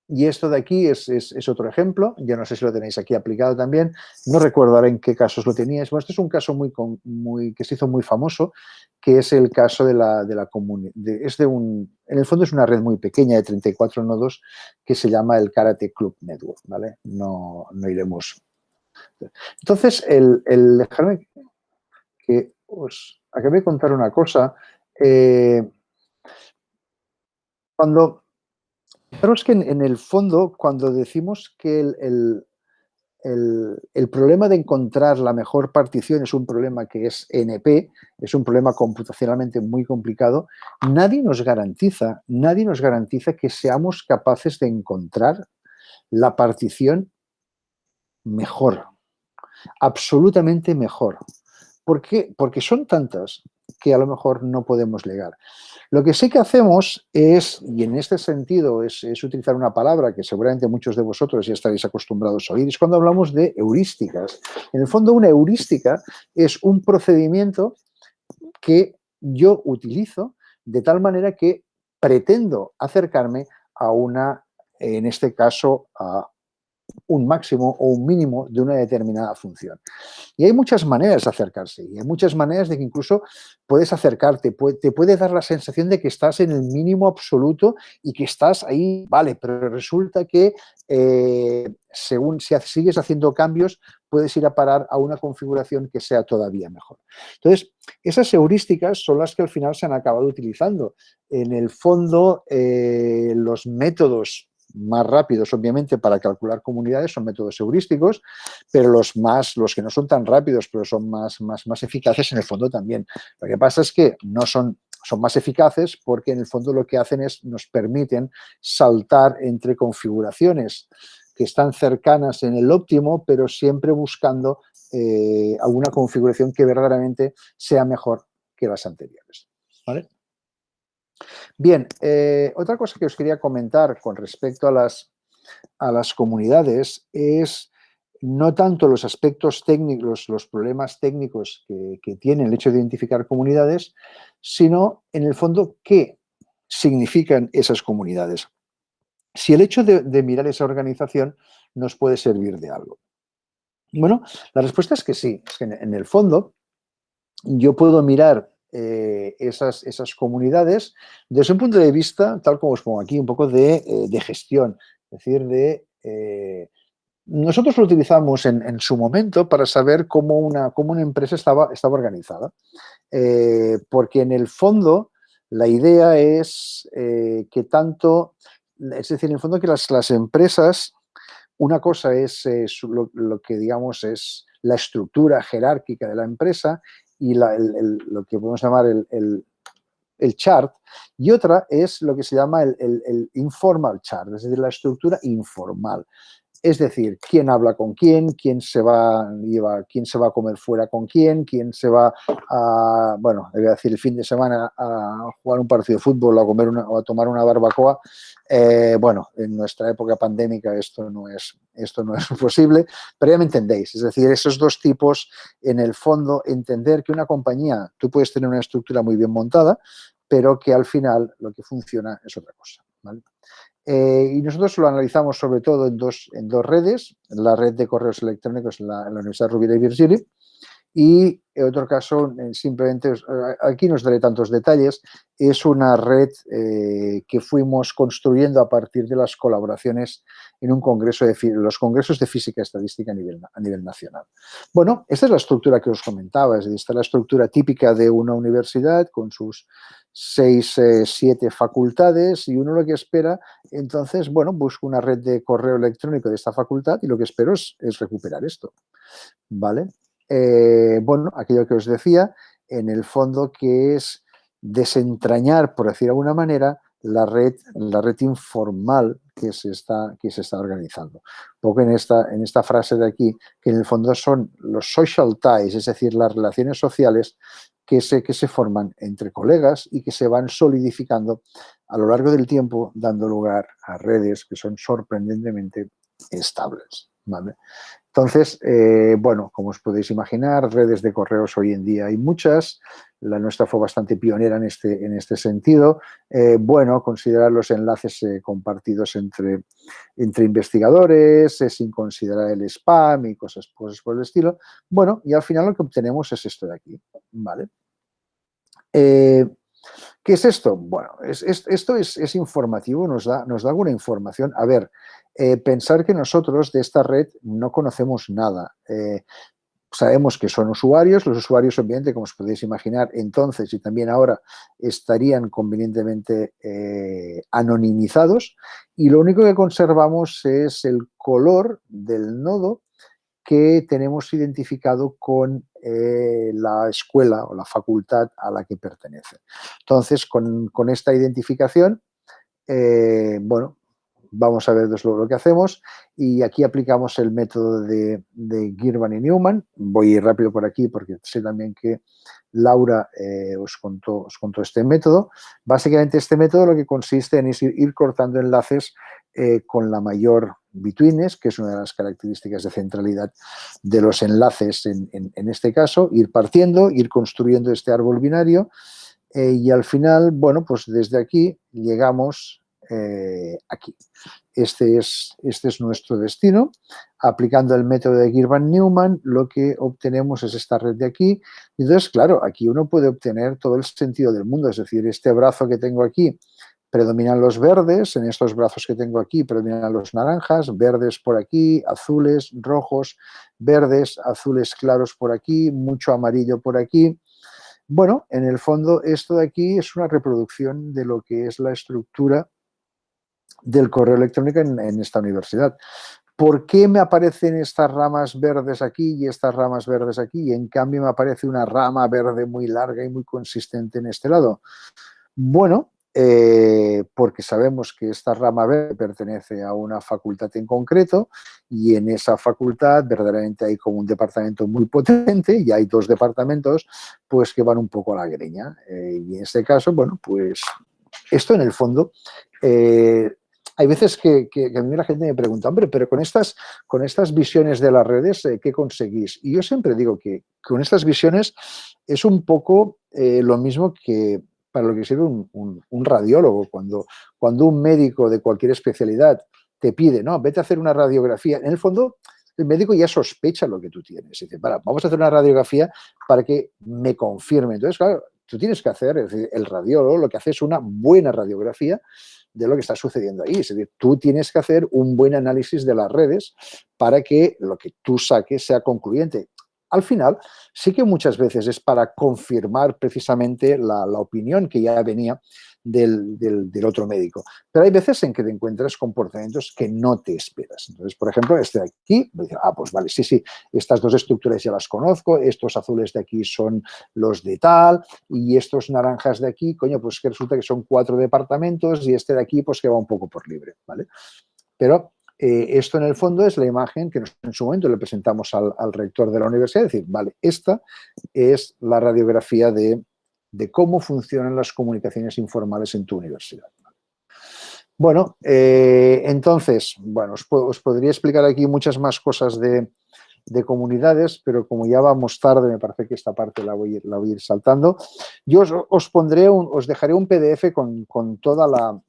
y esto de aquí es otro ejemplo. Yo no sé si lo tenéis aquí aplicado también. No recuerdo ahora en qué casos lo teníais. Bueno, este es un caso que se hizo muy famoso, que es el caso de la comunidad. En el fondo es una red muy pequeña de 34 nodos que se llama el Karate Club Network, ¿vale? No iremos. Entonces, dejarme que os acabé de contar una cosa. Fijaros que en el fondo, cuando decimos que el problema de encontrar la mejor partición es un problema que es NP, es un problema computacionalmente muy complicado, nadie nos garantiza que seamos capaces de encontrar la partición mejor, absolutamente mejor. ¿Por qué? Porque son tantas que a lo mejor no podemos llegar. Lo que sí que hacemos es, y en este sentido es utilizar una palabra que seguramente muchos de vosotros ya estaréis acostumbrados a oír, es cuando hablamos de heurísticas. En el fondo, una heurística es un procedimiento que yo utilizo de tal manera que pretendo acercarme a en este caso, a un máximo o un mínimo de una determinada función. Y hay muchas maneras de acercarse, y hay muchas maneras de que incluso puedes acercarte, te puede dar la sensación de que estás en el mínimo absoluto y que estás ahí, vale, pero resulta que según si sigues haciendo cambios, puedes ir a parar a una configuración que sea todavía mejor. Entonces, esas heurísticas son las que al final se han acabado utilizando. En el fondo, los métodos más rápidos, obviamente, para calcular comunidades son métodos heurísticos, pero los que no son tan rápidos, pero son más eficaces, en el fondo también. Lo que pasa es que no son más eficaces porque en el fondo lo que hacen es nos permiten saltar entre configuraciones que están cercanas en el óptimo, pero siempre buscando alguna configuración que verdaderamente sea mejor que las anteriores. ¿vale? Bien, otra cosa que os quería comentar con respecto a las comunidades es no tanto los aspectos técnicos, los problemas técnicos que tiene el hecho de identificar comunidades, sino en el fondo qué significan esas comunidades. Si el hecho de mirar esa organización nos puede servir de algo. Bueno, la respuesta es que sí, es que en el fondo yo puedo mirar esas comunidades desde un punto de vista, tal como os pongo aquí, un poco de gestión, es decir, nosotros lo utilizamos en su momento para saber cómo una empresa estaba organizada, porque en el fondo la idea es que tanto, es decir, en el fondo que las empresas, una cosa es lo que digamos es la estructura jerárquica de la empresa y lo que podemos llamar el chart, y otra es lo que se llama el informal chart, es decir, la estructura informal. Es decir, quién habla con quién se va a comer fuera con quién se va a, bueno, voy a decir, el fin de semana a jugar un partido de fútbol o a tomar una barbacoa. Bueno, en nuestra época pandémica esto no es posible, pero ya me entendéis. Es decir, esos dos tipos, en el fondo, entender que una compañía, tú puedes tener una estructura muy bien montada, pero que al final lo que funciona es otra cosa, ¿vale? Y nosotros lo analizamos sobre todo en dos redes, la red de correos electrónicos en la Universidad Rovira i Virgili y en otro caso, simplemente, aquí no os daré tantos detalles, es una red que fuimos construyendo a partir de las colaboraciones en un congreso los congresos de física y estadística a nivel nacional. Bueno, esta es la estructura que os comentaba, es decir, esta es la estructura típica de una universidad con sus 6, 7 facultades y uno lo que espera, entonces, bueno, busco una red de correo electrónico de esta facultad y lo que espero es recuperar esto, ¿vale? Bueno, aquello que os decía, en el fondo que es desentrañar, por decir de alguna manera, la red informal que se está organizando. Un poco en esta frase de aquí, que en el fondo son los social ties, es decir, las relaciones sociales que se forman entre colegas y que se van solidificando a lo largo del tiempo, dando lugar a redes que son sorprendentemente estables, ¿vale? Entonces, bueno, como os podéis imaginar, redes de correos hoy en día hay muchas. La nuestra fue bastante pionera en este sentido. Bueno, considerar los enlaces compartidos entre investigadores, sin considerar el spam y cosas por el estilo. Bueno, y al final lo que obtenemos es esto de aquí, ¿vale? ¿Qué es esto? Bueno, esto es informativo, nos da alguna información. A ver, pensar que nosotros de esta red no conocemos nada. Sabemos que son usuarios, los usuarios obviamente, como os podéis imaginar, entonces y también ahora estarían convenientemente anonimizados y lo único que conservamos es el color del nodo que tenemos identificado con la escuela o la facultad a la que pertenece. Entonces, con esta identificación, bueno, vamos a ver lo que hacemos y aquí aplicamos el método de Girvan y Newman. Voy a ir rápido por aquí porque sé también que Laura os contó este método. Básicamente este método lo que consiste en ir cortando enlaces con la mayor betweenness, que es una de las características de centralidad de los enlaces en este caso, ir partiendo, ir construyendo este árbol binario y al final, bueno, pues desde aquí llegamos aquí. Este es nuestro destino. Aplicando el método de Girvan-Newman, lo que obtenemos es esta red de aquí. Entonces, claro, aquí uno puede obtener todo el sentido del mundo. Es decir, este brazo que tengo aquí predominan los verdes, en estos brazos que tengo aquí predominan los naranjas, verdes por aquí, azules, rojos, verdes, azules claros por aquí, mucho amarillo por aquí. Bueno, en el fondo esto de aquí es una reproducción de lo que es la estructura del correo electrónico en esta universidad. ¿Por qué me aparecen estas ramas verdes aquí y estas ramas verdes aquí y en cambio me aparece una rama verde muy larga y muy consistente en este lado? Bueno, porque sabemos que esta rama B pertenece a una facultad en concreto y en esa facultad verdaderamente hay como un departamento muy potente y hay dos departamentos pues que van un poco a la greña. Y en este caso, bueno, pues esto en el fondo... hay veces que a mí la gente me pregunta, hombre, pero con estas visiones de las redes, ¿qué conseguís? Y yo siempre digo que con estas visiones es un poco lo mismo que para lo que sirve un radiólogo. Cuando un médico de cualquier especialidad te pide, no, vete a hacer una radiografía, en el fondo el médico ya sospecha lo que tú tienes. Y dice, vamos a hacer una radiografía para que me confirme. Entonces, claro, tú tienes que hacer, es decir, el radiólogo lo que hace es una buena radiografía de lo que está sucediendo ahí. Es decir, tú tienes que hacer un buen análisis de las redes para que lo que tú saques sea concluyente. Al final, sí que muchas veces es para confirmar precisamente la opinión que ya venía del otro médico. Pero hay veces en que te encuentras comportamientos que no te esperas. Entonces, por ejemplo, este de aquí, pues vale, sí, estas dos estructuras ya las conozco, estos azules de aquí son los de tal, y estos naranjas de aquí, coño, pues que resulta que son 4 departamentos y este de aquí, pues que va un poco por libre, ¿vale? Pero esto en el fondo es la imagen que en su momento le presentamos al rector de la universidad, es decir, vale, esta es la radiografía de cómo funcionan las comunicaciones informales en tu universidad. Bueno, entonces, bueno, os podría explicar aquí muchas más cosas de comunidades, pero como ya vamos tarde, me parece que esta parte la voy a ir saltando. Yo os dejaré un PDF con toda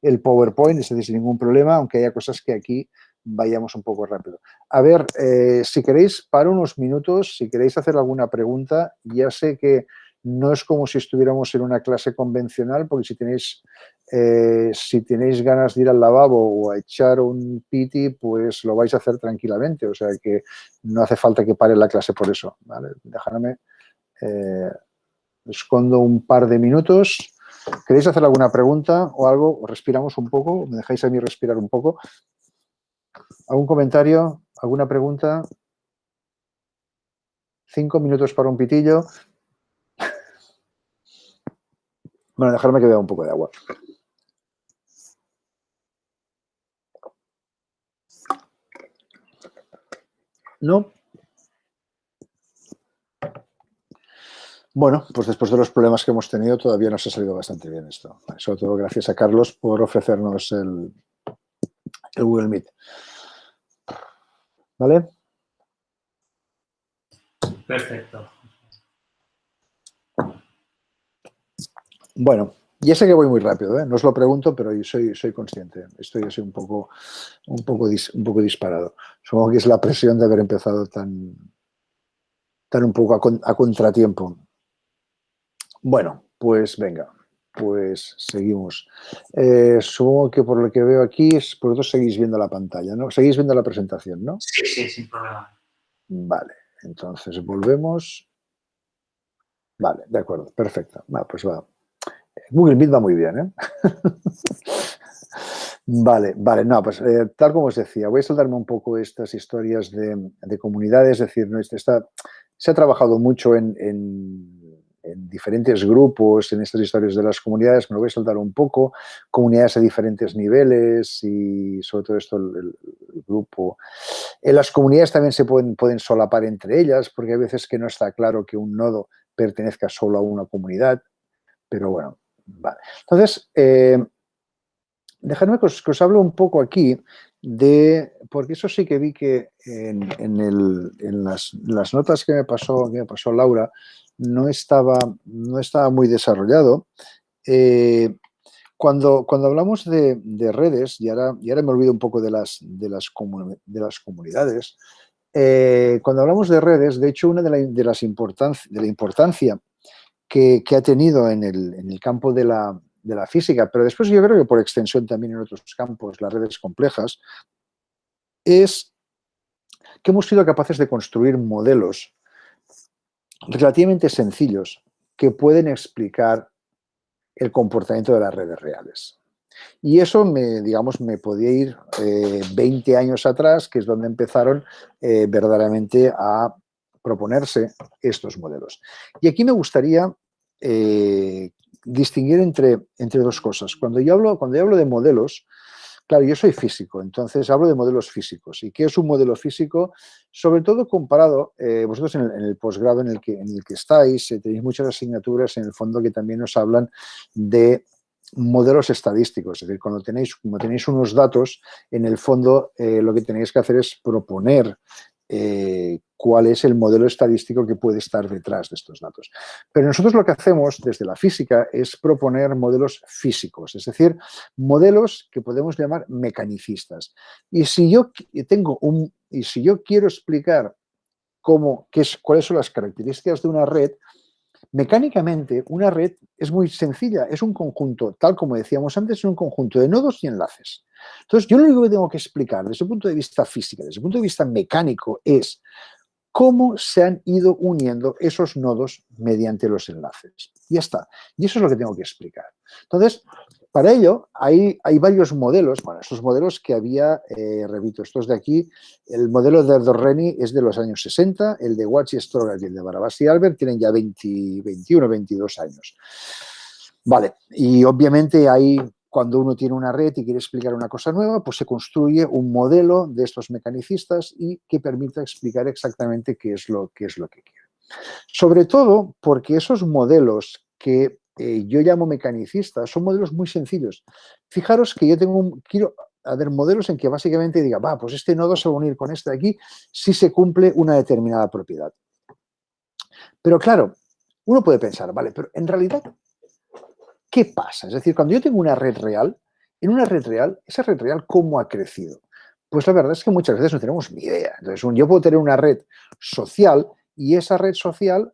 el PowerPoint, es decir, sin ningún problema, aunque haya cosas que aquí vayamos un poco rápido. A ver, si queréis, para unos minutos, si queréis hacer alguna pregunta, ya sé que no es como si estuviéramos en una clase convencional, porque si tenéis ganas de ir al lavabo o a echar un piti, pues lo vais a hacer tranquilamente, o sea que no hace falta que pare la clase por eso, ¿vale? Dejadme, escondo un par de minutos. ¿Queréis hacer alguna pregunta o algo? ¿O respiramos un poco? ¿Me dejáis a mí respirar un poco? ¿Algún comentario? ¿Alguna pregunta? 5 minutos para un pitillo. Bueno, dejarme que beba un poco de agua. ¿No? Bueno, pues después de los problemas que hemos tenido, todavía nos ha salido bastante bien esto. Sobre todo gracias a Carlos por ofrecernos el Google Meet. ¿Vale? Perfecto. Bueno, ya sé que voy muy rápido, ¿eh? No os lo pregunto, pero soy consciente. Estoy así un poco disparado. Supongo que es la presión de haber empezado tan un poco a contratiempo. Bueno, pues venga, pues seguimos. Supongo que por lo que veo aquí, vosotros seguís viendo la pantalla, ¿no? Seguís viendo la presentación, ¿no? Sí, sin problema. Vale, entonces volvemos. Vale, de acuerdo, perfecto. Pues va. Google Meet va muy bien, ¿eh? Vale, no, pues tal como os decía, voy a saltarme un poco estas historias de comunidades, es decir, se ha trabajado mucho en diferentes grupos, en estas historias de las comunidades, me lo voy a saltar un poco, comunidades a diferentes niveles y sobre todo esto el grupo. En las comunidades también se pueden solapar entre ellas, porque hay veces que no está claro que un nodo pertenezca solo a una comunidad, pero bueno, vale. Entonces, dejadme que os hable un poco aquí porque eso sí que vi que en las notas que me pasó Laura no estaba muy desarrollado. Cuando hablamos de redes, y ahora me olvido un poco de las comunidades, cuando hablamos de redes, de hecho, una de la importancia que ha tenido en el campo de la física, pero después yo creo que por extensión también en otros campos, las redes complejas, es que hemos sido capaces de construir modelos relativamente sencillos que pueden explicar el comportamiento de las redes reales. Y eso me podía ir 20 años atrás, que es donde empezaron verdaderamente a proponerse estos modelos. Y aquí me gustaría que distinguir entre dos cosas. Cuando yo hablo de modelos, claro, yo soy físico, entonces hablo de modelos físicos. ¿Y qué es un modelo físico? Sobre todo comparado, vosotros en el posgrado en el que estáis, tenéis muchas asignaturas en el fondo que también os hablan de modelos estadísticos. Es decir, como tenéis unos datos, en el fondo lo que tenéis que hacer es proponer cuál es el modelo estadístico que puede estar detrás de estos datos. Pero nosotros lo que hacemos desde la física es proponer modelos físicos, es decir, modelos que podemos llamar mecanicistas. Y si yo quiero explicar cuáles son las características de una red, mecánicamente una red es muy sencilla, es un conjunto, tal como decíamos antes, es un conjunto de nodos y enlaces. Entonces, yo lo único que tengo que explicar desde el punto de vista físico, desde el punto de vista mecánico, es cómo se han ido uniendo esos nodos mediante los enlaces. Y ya está. Y eso es lo que tengo que explicar. Entonces, para ello, hay varios modelos. Bueno, estos modelos que había, repito, estos de aquí, el modelo de Erdős-Rényi es de los años 60, el de Watts y Stroger y el de Barabás y Albert tienen ya 21 o 22 años. Vale, y obviamente hay... Cuando uno tiene una red y quiere explicar una cosa nueva, pues se construye un modelo de estos mecanicistas y que permita explicar exactamente qué es lo que quiere. Sobre todo porque esos modelos que yo llamo mecanicistas son modelos muy sencillos. Fijaros que yo quiero haber modelos en que básicamente diga, pues este nodo se va a unir con este de aquí si se cumple una determinada propiedad. Pero claro, uno puede pensar, vale, pero en realidad, ¿qué pasa? Es decir, cuando yo tengo una red real, en una red real, esa red real, ¿cómo ha crecido? Pues la verdad es que muchas veces no tenemos ni idea. Entonces, yo puedo tener una red social y esa red social,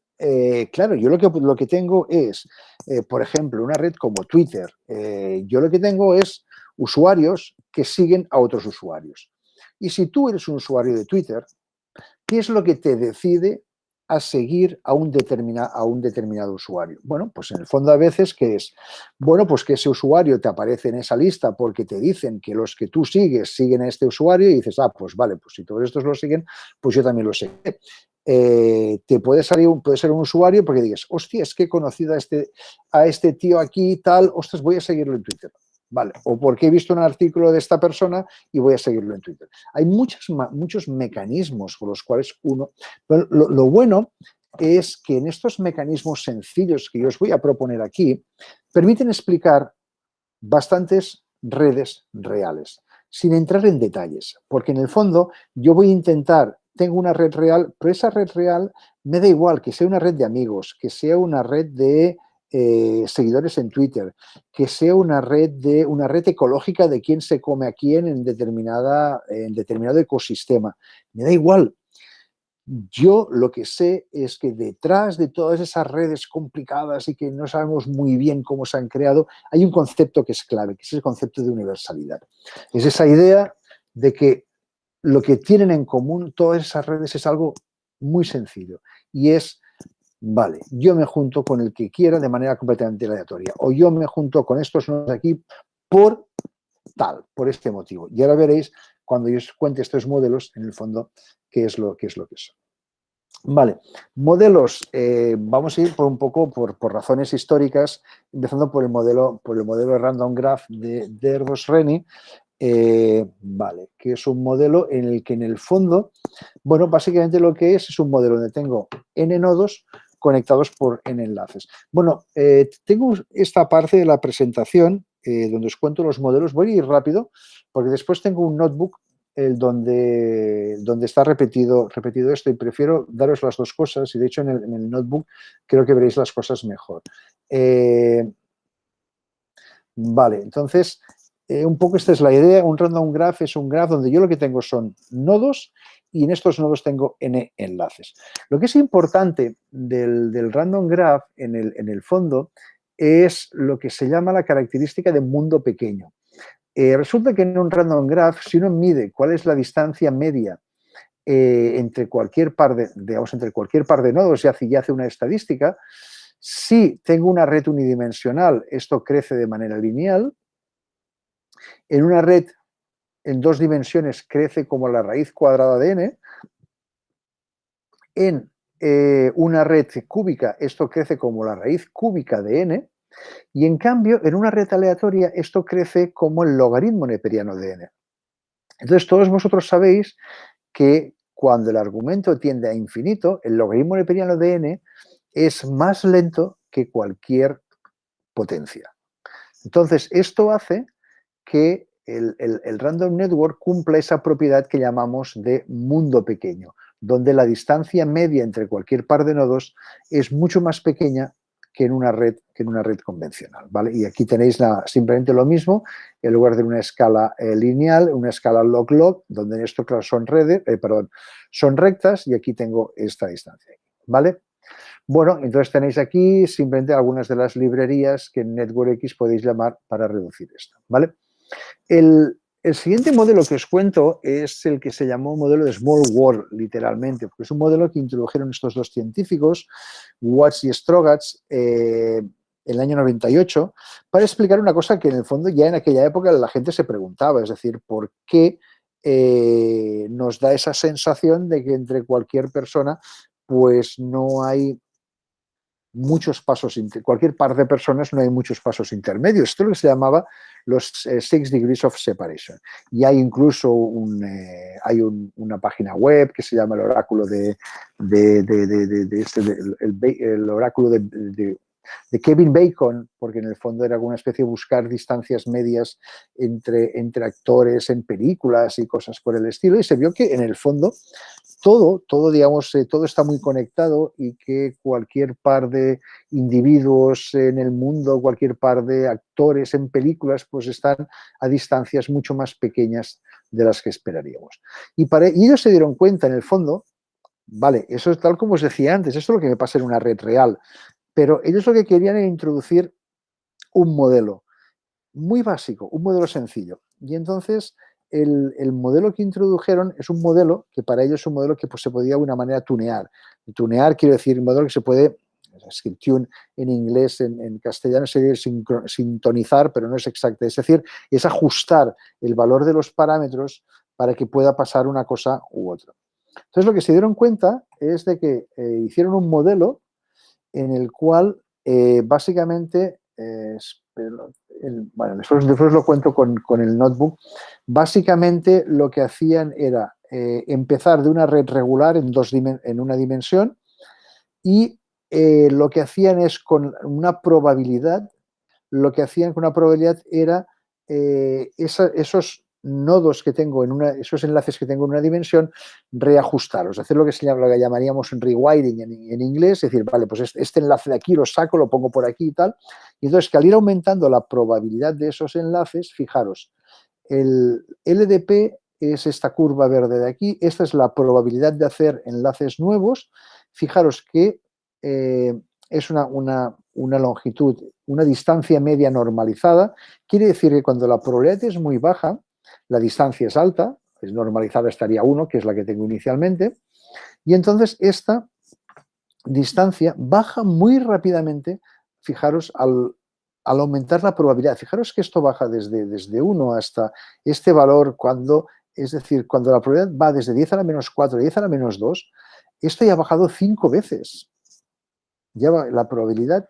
claro, yo lo que tengo es, por ejemplo, una red como Twitter. Yo lo que tengo es usuarios que siguen a otros usuarios. Y si tú eres un usuario de Twitter, ¿qué es lo que te decide a seguir a un determinado usuario? Bueno, pues en el fondo a veces que es, bueno, pues que ese usuario te aparece en esa lista porque te dicen que los que tú sigues siguen a este usuario y dices, pues vale, pues si todos estos lo siguen, pues yo también lo seguiré. Te puede ser un usuario porque digas, hostia, es que he conocido a este tío aquí y tal, ostras, voy a seguirlo en Twitter. Vale, o porque he visto un artículo de esta persona y voy a seguirlo en Twitter. Hay muchos mecanismos por los cuales uno... Pero lo bueno es que en estos mecanismos sencillos que yo os voy a proponer aquí, permiten explicar bastantes redes reales, sin entrar en detalles, porque en el fondo yo voy a intentar, tengo una red real, pero esa red real me da igual que sea una red de amigos, que sea una red de seguidores en Twitter, que sea una red ecológica de quién se come a quién en determinado ecosistema. Me da igual. Yo lo que sé es que detrás de todas esas redes complicadas y que no sabemos muy bien cómo se han creado, hay un concepto que es clave, que es el concepto de universalidad. Es esa idea de que lo que tienen en común todas esas redes es algo muy sencillo y es, vale, yo me junto con el que quiera de manera completamente aleatoria o yo me junto con estos nodos de aquí por por este motivo. Y ahora veréis, cuando yo os cuente estos modelos, en el fondo, qué es lo que son. Vale, modelos, vamos a ir por razones históricas, empezando por el modelo Random Graph de Erdős-Rényi, vale, que es un modelo en el que en el fondo, bueno, básicamente lo que es un modelo donde tengo n nodos conectados por n enlaces. Bueno, tengo esta parte de la presentación donde os cuento los modelos, voy a ir rápido porque después tengo un notebook donde está repetido esto y prefiero daros las dos cosas y de hecho en el notebook creo que veréis las cosas mejor. Vale, entonces un poco esta es la idea, un random graph es un graph donde yo lo que tengo son nodos y en estos nodos tengo n enlaces. Lo que es importante del random graph en el fondo es lo que se llama la característica de mundo pequeño. Resulta que en un random graph, si uno mide cuál es la distancia media entre cualquier par de nodos y hace una estadística, si tengo una red unidimensional, esto crece de manera lineal. En una red en dos dimensiones crece como la raíz cuadrada de n. En una red cúbica, esto crece como la raíz cúbica de n. Y en cambio, en una red aleatoria, esto crece como el logaritmo neperiano de n. Entonces, todos vosotros sabéis que cuando el argumento tiende a infinito, el logaritmo neperiano de n es más lento que cualquier potencia. Entonces, esto hace que el random network cumpla esa propiedad que llamamos de mundo pequeño, donde la distancia media entre cualquier par de nodos es mucho más pequeña que en una red convencional, ¿vale? Y aquí tenéis simplemente lo mismo, en lugar de una escala lineal, una escala log-log, donde en esto, claro, son rectas, y aquí tengo esta distancia, ¿vale? Bueno, entonces tenéis aquí simplemente algunas de las librerías que en NetworkX podéis llamar para reducir esto, ¿vale? El siguiente modelo que os cuento es el que se llamó modelo de Small World, literalmente, porque es un modelo que introdujeron estos dos científicos, Watts y Strogatz, en el año 98, para explicar una cosa que en el fondo ya en aquella época la gente se preguntaba, es decir, ¿por qué nos da esa sensación de que entre cualquier persona pues no hay muchos pasos, cualquier par de personas no hay muchos pasos intermedios? Esto es lo que se llamaba los 6 degrees of separation. Y hay incluso una página web que se llama el oráculo el oráculo de Kevin Bacon, porque en el fondo era una especie de buscar distancias medias entre actores en películas y cosas por el estilo, y se vio que en el fondo todo está muy conectado, y que cualquier par de individuos en el mundo, cualquier par de actores en películas, pues están a distancias mucho más pequeñas de las que esperaríamos. Y ellos se dieron cuenta, en el fondo, vale, eso es tal como os decía antes, esto es lo que me pasa en una red real, pero ellos lo que querían era introducir un modelo muy básico, un modelo sencillo. Y entonces el modelo que introdujeron es un modelo que para ellos es un modelo que pues, se podía de alguna manera tunear. Tunear quiere decir un modelo que se puede, es que tune en inglés, en castellano sería sintonizar, pero no es exacto. Es decir, es ajustar el valor de los parámetros para que pueda pasar una cosa u otra. Entonces lo que se dieron cuenta es de que hicieron un modelo en el cual básicamente, bueno, después lo cuento con el notebook, básicamente lo que hacían era empezar de una red regular en una dimensión, y lo que hacían es con una probabilidad, era esos nodos que tengo esos enlaces que tengo en una dimensión, reajustarlos, hacer lo que llamaríamos rewiring en inglés, es decir, vale, pues este enlace de aquí lo saco, lo pongo por aquí y tal, y entonces que al ir aumentando la probabilidad de esos enlaces, fijaros, el LDP es esta curva verde de aquí, esta es la probabilidad de hacer enlaces nuevos, fijaros que es una longitud, una distancia media normalizada, quiere decir que cuando la probabilidad es muy baja, la distancia es alta, es normalizada, estaría 1, que es la que tengo inicialmente, y entonces esta distancia baja muy rápidamente, fijaros, al aumentar la probabilidad. Fijaros que esto baja desde 1 hasta este valor, es decir, cuando la probabilidad va desde 10 a la menos 4 a 10 a la menos 2, esto ya ha bajado 5 veces. Ya va la probabilidad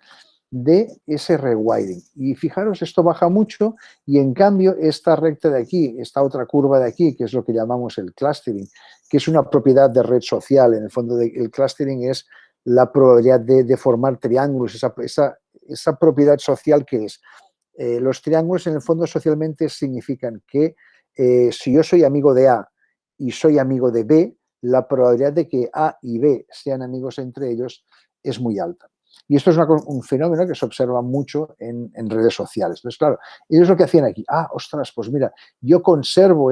de ese rewiring. Y fijaros, esto baja mucho, y en cambio esta recta de aquí, esta otra curva de aquí, que es lo que llamamos el clustering, que es una propiedad de red social. En el fondo, el clustering es la probabilidad de formar triángulos, esa propiedad social que es. Los triángulos, en el fondo, socialmente significan que si yo soy amigo de A y soy amigo de B, la probabilidad de que A y B sean amigos entre ellos es muy alta. Y esto es un fenómeno que se observa mucho en redes sociales. Entonces, claro, ellos lo que hacían aquí, ostras, pues mira, yo conservo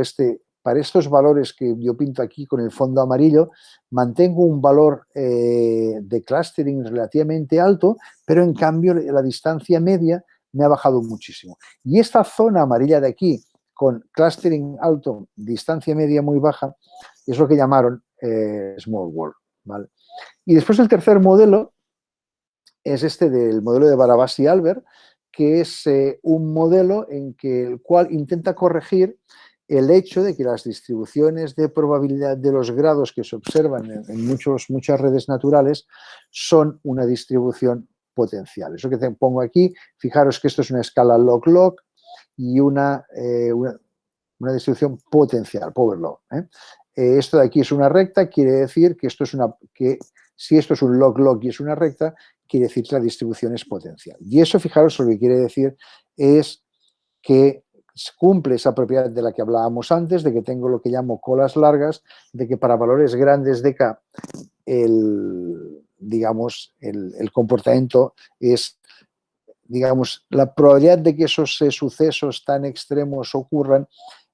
para estos valores que yo pinto aquí con el fondo amarillo, mantengo un valor de clustering relativamente alto, pero en cambio la distancia media me ha bajado muchísimo. Y esta zona amarilla de aquí, con clustering alto, distancia media muy baja, es lo que llamaron Small World, ¿vale? Y después el tercer modelo es este del modelo de Barabás y Albert, que es un modelo el cual intenta corregir el hecho de que las distribuciones de probabilidad de los grados que se observan en muchas redes naturales son una distribución potencial. Eso que pongo aquí, fijaros que esto es una escala log-log y una distribución potencial, power log. Esto de aquí es una recta, quiere decir que si esto es un log-log y es una recta, quiere decir que la distribución es potencial. Y eso, fijaros, lo que quiere decir es que cumple esa propiedad de la que hablábamos antes, de que tengo lo que llamo colas largas, de que para valores grandes de K, digamos, el comportamiento es, digamos, la probabilidad de que esos sucesos tan extremos ocurran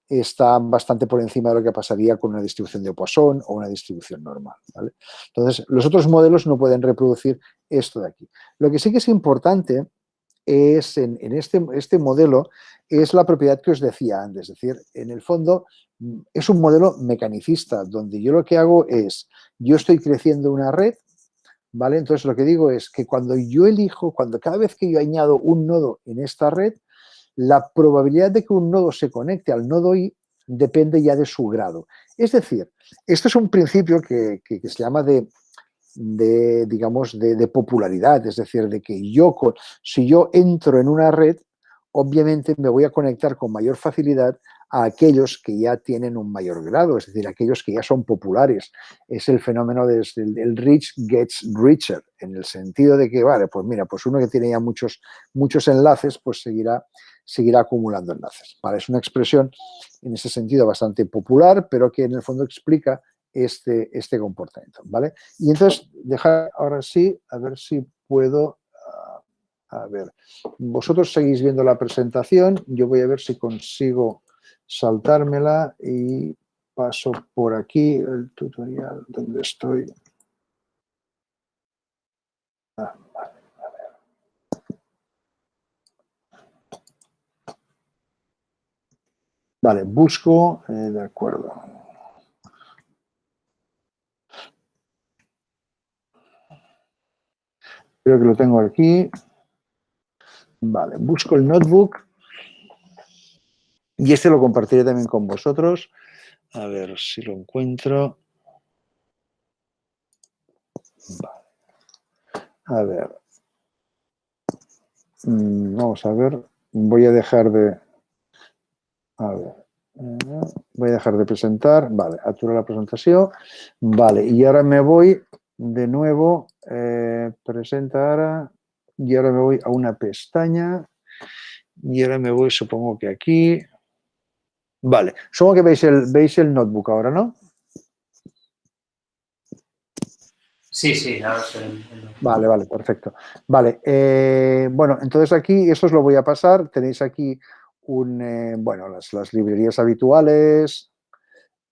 está bastante por encima de lo que pasaría con una distribución de Poisson o una distribución normal, ¿vale? Entonces, los otros modelos no pueden reproducir esto de aquí. Lo que sí que es importante es, en este modelo, es la propiedad que os decía antes. Es decir, en el fondo, es un modelo mecanicista, donde yo lo que hago es, yo estoy creciendo una red, ¿vale? Entonces, lo que digo es que cuando yo elijo, cada vez que yo añado un nodo en esta red, la probabilidad de que un nodo se conecte al nodo I depende ya de su grado. Es decir, esto es un principio que se llama digamos, de popularidad, es decir, de que si yo entro en una red, obviamente me voy a conectar con mayor facilidad a aquellos que ya tienen un mayor grado, es decir, aquellos que ya son populares. Es el fenómeno del rich gets richer, en el sentido de que, vale, pues mira, pues uno que tiene ya muchos enlaces, pues seguirá acumulando enlaces. ¿Vale? Es una expresión en ese sentido bastante popular, pero que en el fondo explica este comportamiento, ¿vale? Y entonces, dejar ahora sí, a ver si puedo, a ver, vosotros seguís viendo la presentación, yo voy a ver si consigo saltármela y paso por aquí el tutorial donde estoy. Vale, a ver. Vale, busco, de acuerdo. Creo que lo tengo aquí. Vale, busco el notebook. Y este lo compartiré también con vosotros. A ver si lo encuentro. Vale. A ver. Vamos a ver. Voy a dejar de... A ver. Voy a dejar de presentar. Vale, aturo la presentación. Vale, y ahora me voy de nuevo. Presentar. Y ahora me voy a una pestaña. Y ahora me voy, supongo que aquí. Vale, supongo que veis el notebook ahora, ¿no? Sí, ahora sí. Vale, perfecto. Vale, bueno, entonces aquí, eso os lo voy a pasar. Tenéis aquí bueno, las librerías habituales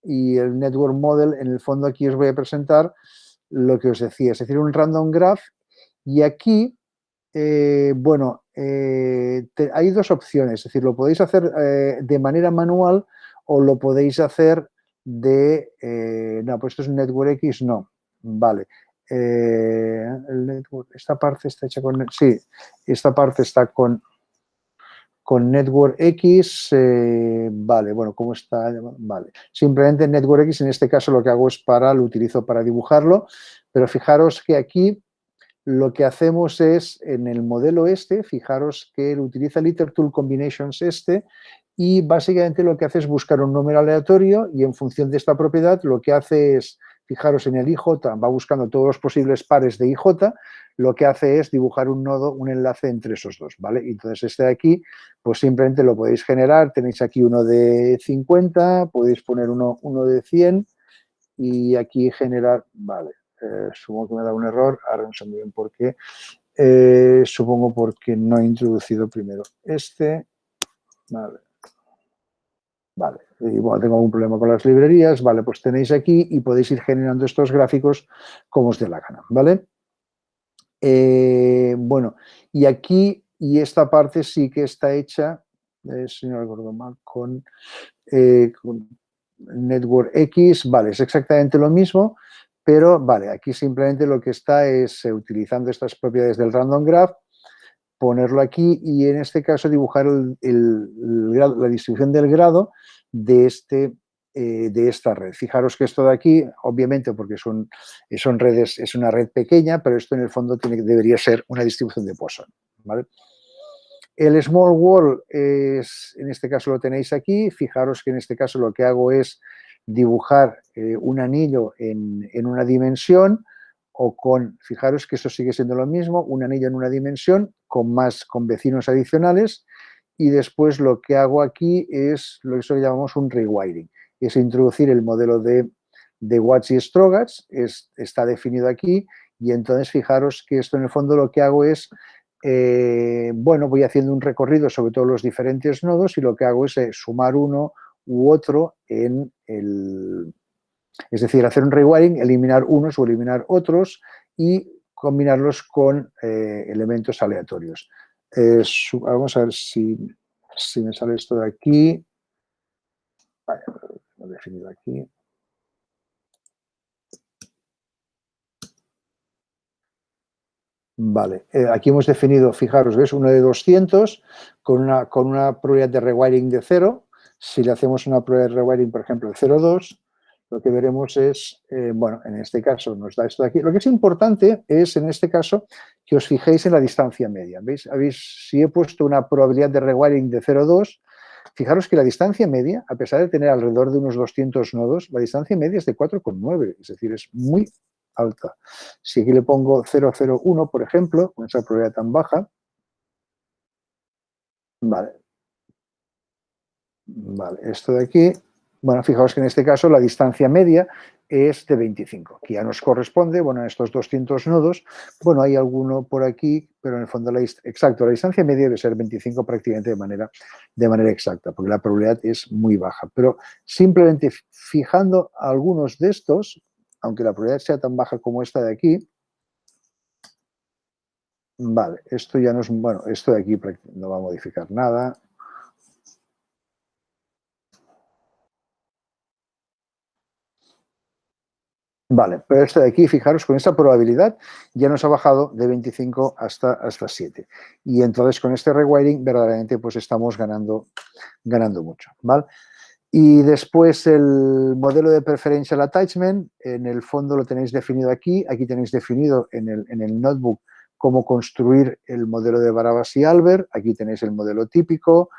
y el Network Model. En el fondo aquí os voy a presentar lo que os decía, es decir, un Random Graph. Y aquí, bueno, hay dos opciones, es decir, lo podéis hacer de manera manual o lo podéis hacer no, pues esto es un Network X, no, vale. El network, esta parte está hecha con... Sí, esta parte está con Network X. Vale, bueno, ¿cómo está? Vale. Simplemente Network X, en este caso lo que hago es lo utilizo para dibujarlo, pero fijaros que aquí lo que hacemos es, en el modelo fijaros que utiliza el IterTool Combinations y básicamente lo que hace es buscar un número aleatorio y en función de esta propiedad lo que hace es, fijaros en el IJ, va buscando todos los posibles pares de IJ, lo que hace es dibujar un nodo, un enlace entre esos dos, ¿vale? Entonces este de aquí, pues simplemente lo podéis generar, tenéis aquí uno de 50, podéis poner uno de 100 y aquí generar, vale. Supongo que me da un error, ahora no sé muy bien por qué. Supongo porque no he introducido primero Vale. Y bueno, tengo algún problema con las librerías. Vale, pues tenéis aquí y podéis ir generando estos gráficos como os dé la gana, ¿vale? Bueno, y aquí, y esta parte sí que está hecha, si no recuerdo mal, con Network X, vale, es exactamente lo mismo, pero vale, aquí simplemente lo que está es utilizando estas propiedades del Random Graph, ponerlo aquí y en este caso dibujar la distribución del grado de este de esta red. Fijaros que esto de aquí, obviamente, porque son redes, es una red pequeña, pero esto en el fondo debería ser una distribución de Poisson, ¿vale? El small world en este caso lo tenéis aquí. Fijaros que en este caso lo que hago es dibujar un anillo en una dimensión fijaros que esto sigue siendo lo mismo, un anillo en una dimensión con vecinos adicionales, y después lo que hago aquí es lo que llamamos un rewiring, es introducir el modelo de Watts y Strogatz, está definido aquí, y entonces fijaros que esto en el fondo lo que hago es bueno, voy haciendo un recorrido sobre todos los diferentes nodos y lo que hago es sumar uno u otro es decir, hacer un rewiring, eliminar unos o eliminar otros y combinarlos con elementos aleatorios. Vamos a ver si me sale esto de aquí. Vale, lo he definido aquí. Vale, aquí hemos definido, fijaros, ¿ves? Uno de 200 con una probabilidad de rewiring de 0. Si le hacemos una probabilidad de rewiring, por ejemplo, de 0,2, lo que veremos es, bueno, en este caso nos da esto de aquí. Lo que es importante es, en este caso, que os fijéis en la distancia media. ¿Veis? Si he puesto una probabilidad de rewiring de 0,2, fijaros que la distancia media, a pesar de tener alrededor de unos 200 nodos, la distancia media es de 4,9, es decir, es muy alta. Si aquí le pongo 0,01, por ejemplo, con esa probabilidad tan baja, vale, esto de aquí, bueno, fijaos que en este caso la distancia media es de 25, que ya nos corresponde, bueno, a estos 200 nodos, bueno, hay alguno por aquí, pero en el fondo, exacto, la distancia media debe ser 25 prácticamente de manera exacta, porque la probabilidad es muy baja, pero simplemente fijando algunos de estos, aunque la probabilidad sea tan baja como esta de aquí, vale, esto ya no es, bueno, esto de aquí no va a modificar nada. Vale, pero esto de aquí, fijaros, con esta probabilidad ya nos ha bajado de 25 hasta 7. Y entonces con este rewiring verdaderamente pues estamos ganando mucho, ¿vale? Y después el modelo de preferential attachment, en el fondo lo tenéis definido aquí. Aquí tenéis definido en el notebook cómo construir el modelo de Barabás y Albert. Aquí tenéis el modelo típico,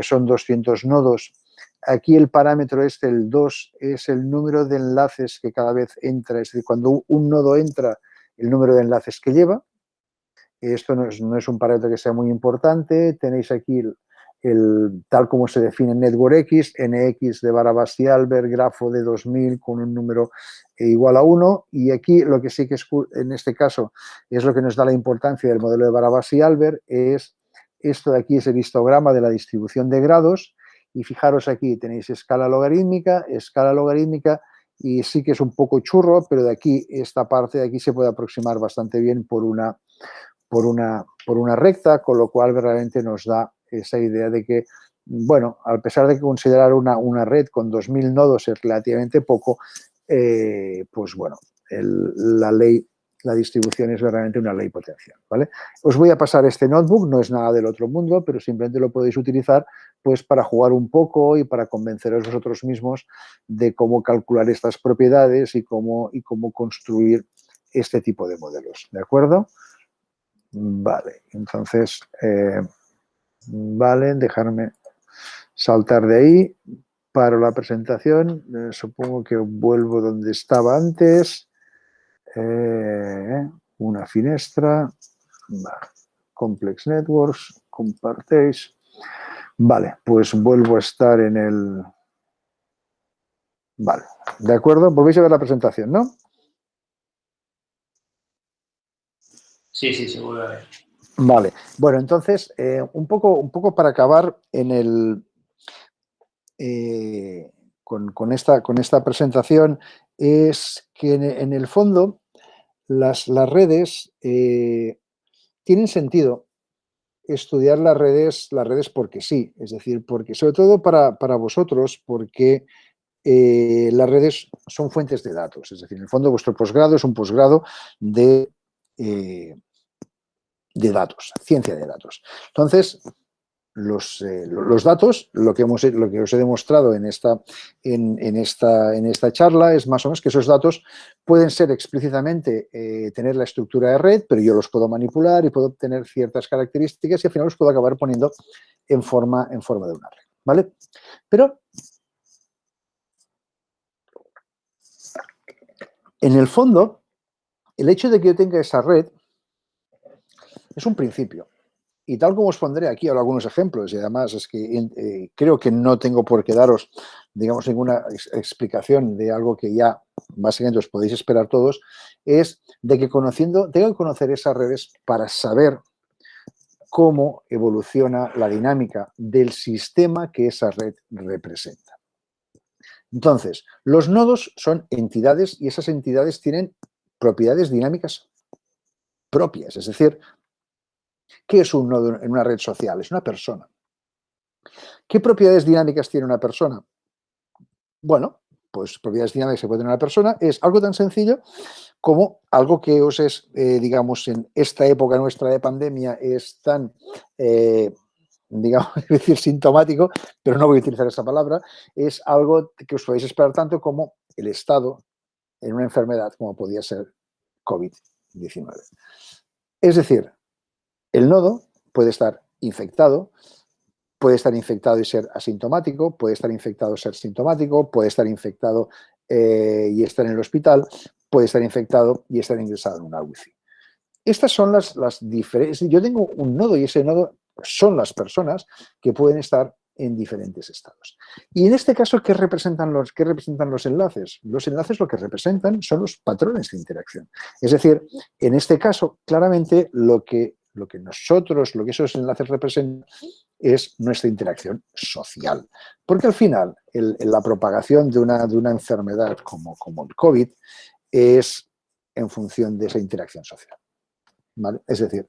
son 200 nodos. Aquí el parámetro el 2, es el número de enlaces que cada vez entra, es decir, cuando un nodo entra, el número de enlaces que lleva. Esto no es un parámetro que sea muy importante. Tenéis aquí tal como se define en Network X, NX de Barabás y Albert, grafo de 2000 con un número igual a 1. Y aquí lo que sí que es, en este caso, es lo que nos da la importancia del modelo de Barabás y Albert, es esto de aquí, es el histograma de la distribución de grados. Y fijaros aquí, tenéis escala logarítmica, y sí que es un poco churro, pero de aquí, esta parte de aquí se puede aproximar bastante bien por una recta, con lo cual realmente nos da esa idea de que, bueno, a pesar de que considerar una red con 2000 nodos es relativamente poco, pues bueno, la distribución es verdaderamente una ley potencial, ¿vale? Os voy a pasar este notebook, no es nada del otro mundo, pero simplemente lo podéis utilizar pues para jugar un poco y para convenceros vosotros mismos de cómo calcular estas propiedades y cómo construir este tipo de modelos, ¿de acuerdo? Vale, entonces, vale, dejarme saltar de ahí, paro la presentación, supongo que vuelvo donde estaba antes, una finestra, vale. Complex Networks, compartéis, vale, pues vuelvo a estar en el, vale, de acuerdo, volvéis a ver la presentación, ¿no? Sí, se vuelve a ver. Vale, bueno, entonces, un poco para acabar con esta presentación, es que en el fondo las redes tienen sentido estudiar las redes porque sí, es decir, porque sobre todo para vosotros, porque las redes son fuentes de datos, es decir, en el fondo vuestro posgrado es un posgrado de datos, ciencia de datos. Entonces, los datos, lo que os he demostrado en esta charla es más o menos que esos datos pueden ser explícitamente tener la estructura de red, pero yo los puedo manipular y puedo obtener ciertas características y al final los puedo acabar poniendo en forma de una red, ¿vale? Pero en el fondo, el hecho de que yo tenga esa red es un principio. Y tal como os pondré aquí ahora algunos ejemplos, y además es que creo que no tengo por qué daros, digamos, ninguna explicación de algo que ya básicamente os podéis esperar todos, es de que tengo que conocer esas redes para saber cómo evoluciona la dinámica del sistema que esa red representa. Entonces, los nodos son entidades y esas entidades tienen propiedades dinámicas propias, es decir, ¿qué es un nodo en una red social? Es una persona. ¿Qué propiedades dinámicas tiene una persona? Bueno, pues propiedades dinámicas que puede tener una persona es algo tan sencillo como algo que os es, digamos, en esta época nuestra de pandemia es tan, digamos, decir sintomático, pero no voy a utilizar esa palabra, es algo que os podéis esperar tanto como el estado en una enfermedad como podía ser COVID-19. Es decir, el nodo puede estar infectado y ser asintomático, puede estar infectado y ser sintomático, puede estar infectado y estar en el hospital, puede estar infectado y estar ingresado en una UCI. Estas son las diferencias. Yo tengo un nodo y ese nodo son las personas que pueden estar en diferentes estados. Y en este caso, ¿qué representan los enlaces? Los enlaces lo que representan son los patrones de interacción. Es decir, en este caso, claramente lo que esos enlaces representan es nuestra interacción social. Porque al final, la propagación de una enfermedad como el COVID es en función de esa interacción social, ¿vale? Es decir,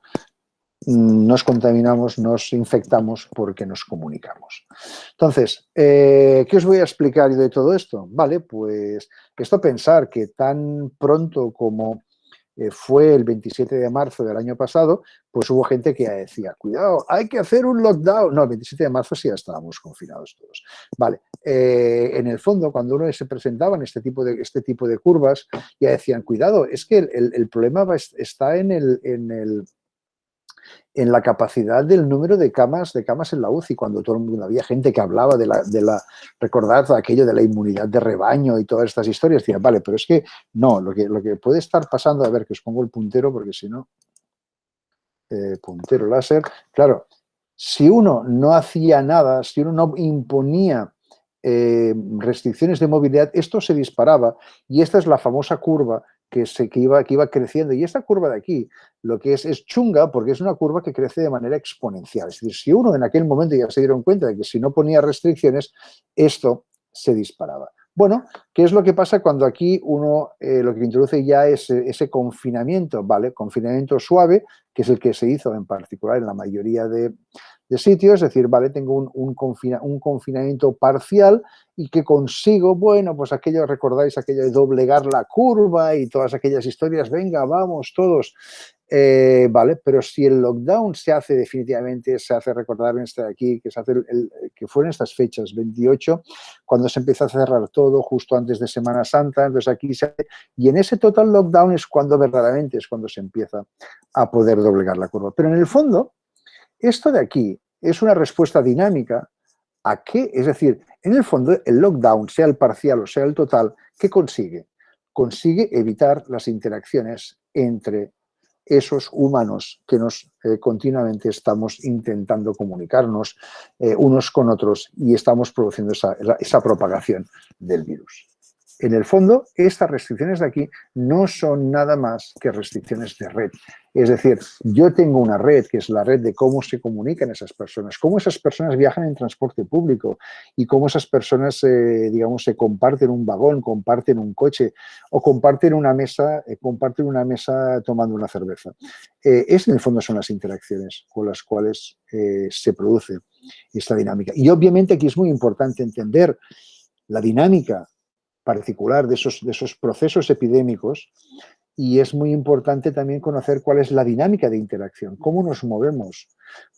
nos contaminamos, nos infectamos porque nos comunicamos. Entonces, ¿qué os voy a explicar de todo esto? Vale, pues esto pensar que tan pronto como fue el 27 de marzo del año pasado, pues hubo gente que decía, cuidado, hay que hacer un lockdown. No, el 27 de marzo sí ya estábamos confinados todos. Vale, en el fondo, cuando uno se presentaba en este tipo de curvas, ya decían, cuidado, es que el problema está en la capacidad del número de camas en la UCI, cuando todo el mundo, había gente que hablaba recordad aquello de la inmunidad de rebaño y todas estas historias, decían, vale, pero es que no, lo que puede estar pasando, a ver, que os pongo el puntero, porque si no, puntero láser, claro, si uno no hacía nada, si uno no imponía restricciones de movilidad, esto se disparaba y esta es la famosa curva que iba creciendo. Y esta curva de aquí, lo que es chunga porque es una curva que crece de manera exponencial. Es decir, si uno en aquel momento ya se dieron cuenta de que si no ponía restricciones, esto se disparaba. Bueno, ¿qué es lo que pasa cuando aquí uno lo que introduce ya es ese confinamiento, ¿vale? Confinamiento suave, que es el que se hizo en particular en la mayoría de sitios, es decir, vale, tengo un confinamiento parcial y que consigo, bueno, pues aquello, recordáis aquello de doblegar la curva y todas aquellas historias, venga, vamos todos, vale, pero si el lockdown se hace definitivamente, se hace recordar en este de aquí, que se hace que fueron estas fechas, 28, cuando se empieza a cerrar todo justo antes de Semana Santa, entonces aquí y en ese total lockdown es cuando verdaderamente es cuando se empieza a poder doblegar la curva. Pero en el fondo, esto de aquí es una respuesta dinámica a qué, es decir, en el fondo el lockdown, sea el parcial o sea el total, ¿qué consigue? Consigue evitar las interacciones entre esos humanos que continuamente estamos intentando comunicarnos unos con otros y estamos produciendo esa propagación del virus. En el fondo, estas restricciones de aquí no son nada más que restricciones de red. Es decir, yo tengo una red, que es la red de cómo se comunican esas personas, cómo esas personas viajan en transporte público y cómo esas personas, digamos, se comparten un vagón, comparten un coche o comparten una mesa tomando una cerveza. En el fondo son las interacciones con las cuales se produce esta dinámica. Y obviamente aquí es muy importante entender la dinámica particular de esos procesos epidémicos y es muy importante también conocer cuál es la dinámica de interacción, cómo nos movemos,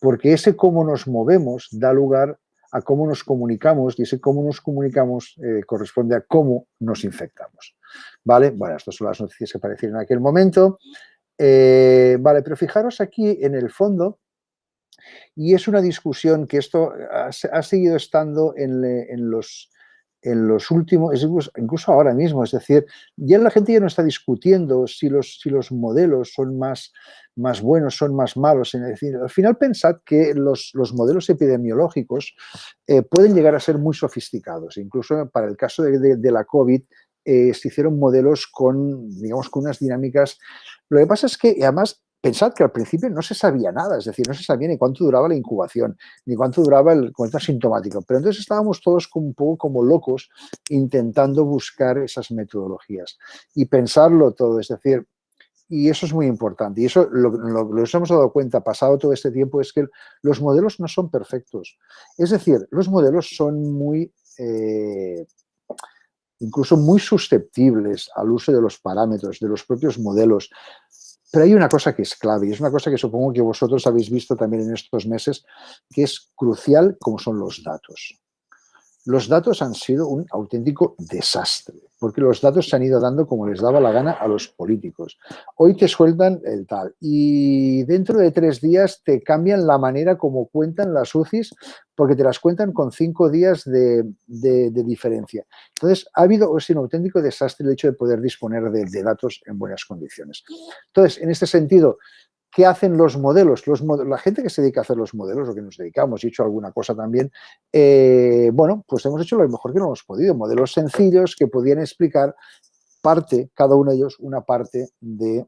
porque ese cómo nos movemos da lugar a cómo nos comunicamos y ese cómo nos comunicamos corresponde a cómo nos infectamos. ¿Vale? Bueno, estas son las noticias que aparecieron en aquel momento. Vale, pero fijaros aquí en el fondo, y es una discusión que esto ha seguido estando en los últimos, incluso ahora mismo, es decir, ya la gente ya no está discutiendo si los modelos son más buenos, son más malos. Es decir, al final pensad que los modelos epidemiológicos pueden llegar a ser muy sofisticados. Incluso para el caso de la COVID se hicieron modelos con, digamos, con unas dinámicas. Lo que pasa es que, además, pensad que al principio no se sabía nada, es decir, no se sabía ni cuánto duraba la incubación, ni cuánto duraba el cuento asintomático. Pero entonces estábamos todos un poco como locos intentando buscar esas metodologías y pensarlo todo, es decir, y eso es muy importante. Y eso lo que nos hemos dado cuenta pasado todo este tiempo es que los modelos no son perfectos. Es decir, los modelos son muy... incluso muy susceptibles al uso de los parámetros, de los propios modelos. Pero hay una cosa que es clave y es una cosa que supongo que vosotros habéis visto también en estos meses, que es crucial, como son los datos. Los datos han sido un auténtico desastre, porque los datos se han ido dando como les daba la gana a los políticos. Hoy te sueltan el tal y dentro de 3 días te cambian la manera como cuentan las UCIs porque te las cuentan con 5 días de diferencia. Entonces, ha habido un auténtico desastre el hecho de poder disponer de datos en buenas condiciones. Entonces, en este sentido, ¿qué hacen los modelos? La gente que se dedica a hacer los modelos, o que nos dedicamos, he hecho alguna cosa también, bueno, pues hemos hecho lo mejor que no hemos podido. Modelos sencillos que podían explicar cada uno de ellos, una parte de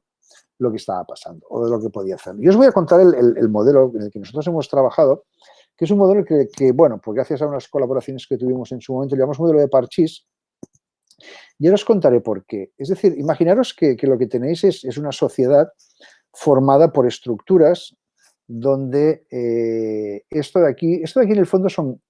lo que estaba pasando o de lo que podía hacer. Yo os voy a contar el modelo en el que nosotros hemos trabajado, que es un modelo que, bueno, pues gracias a unas colaboraciones que tuvimos en su momento, le llamamos modelo de Parchís. Y ahora os contaré por qué. Es decir, imaginaros que lo que tenéis es una sociedad formada por estructuras donde esto de aquí en el fondo son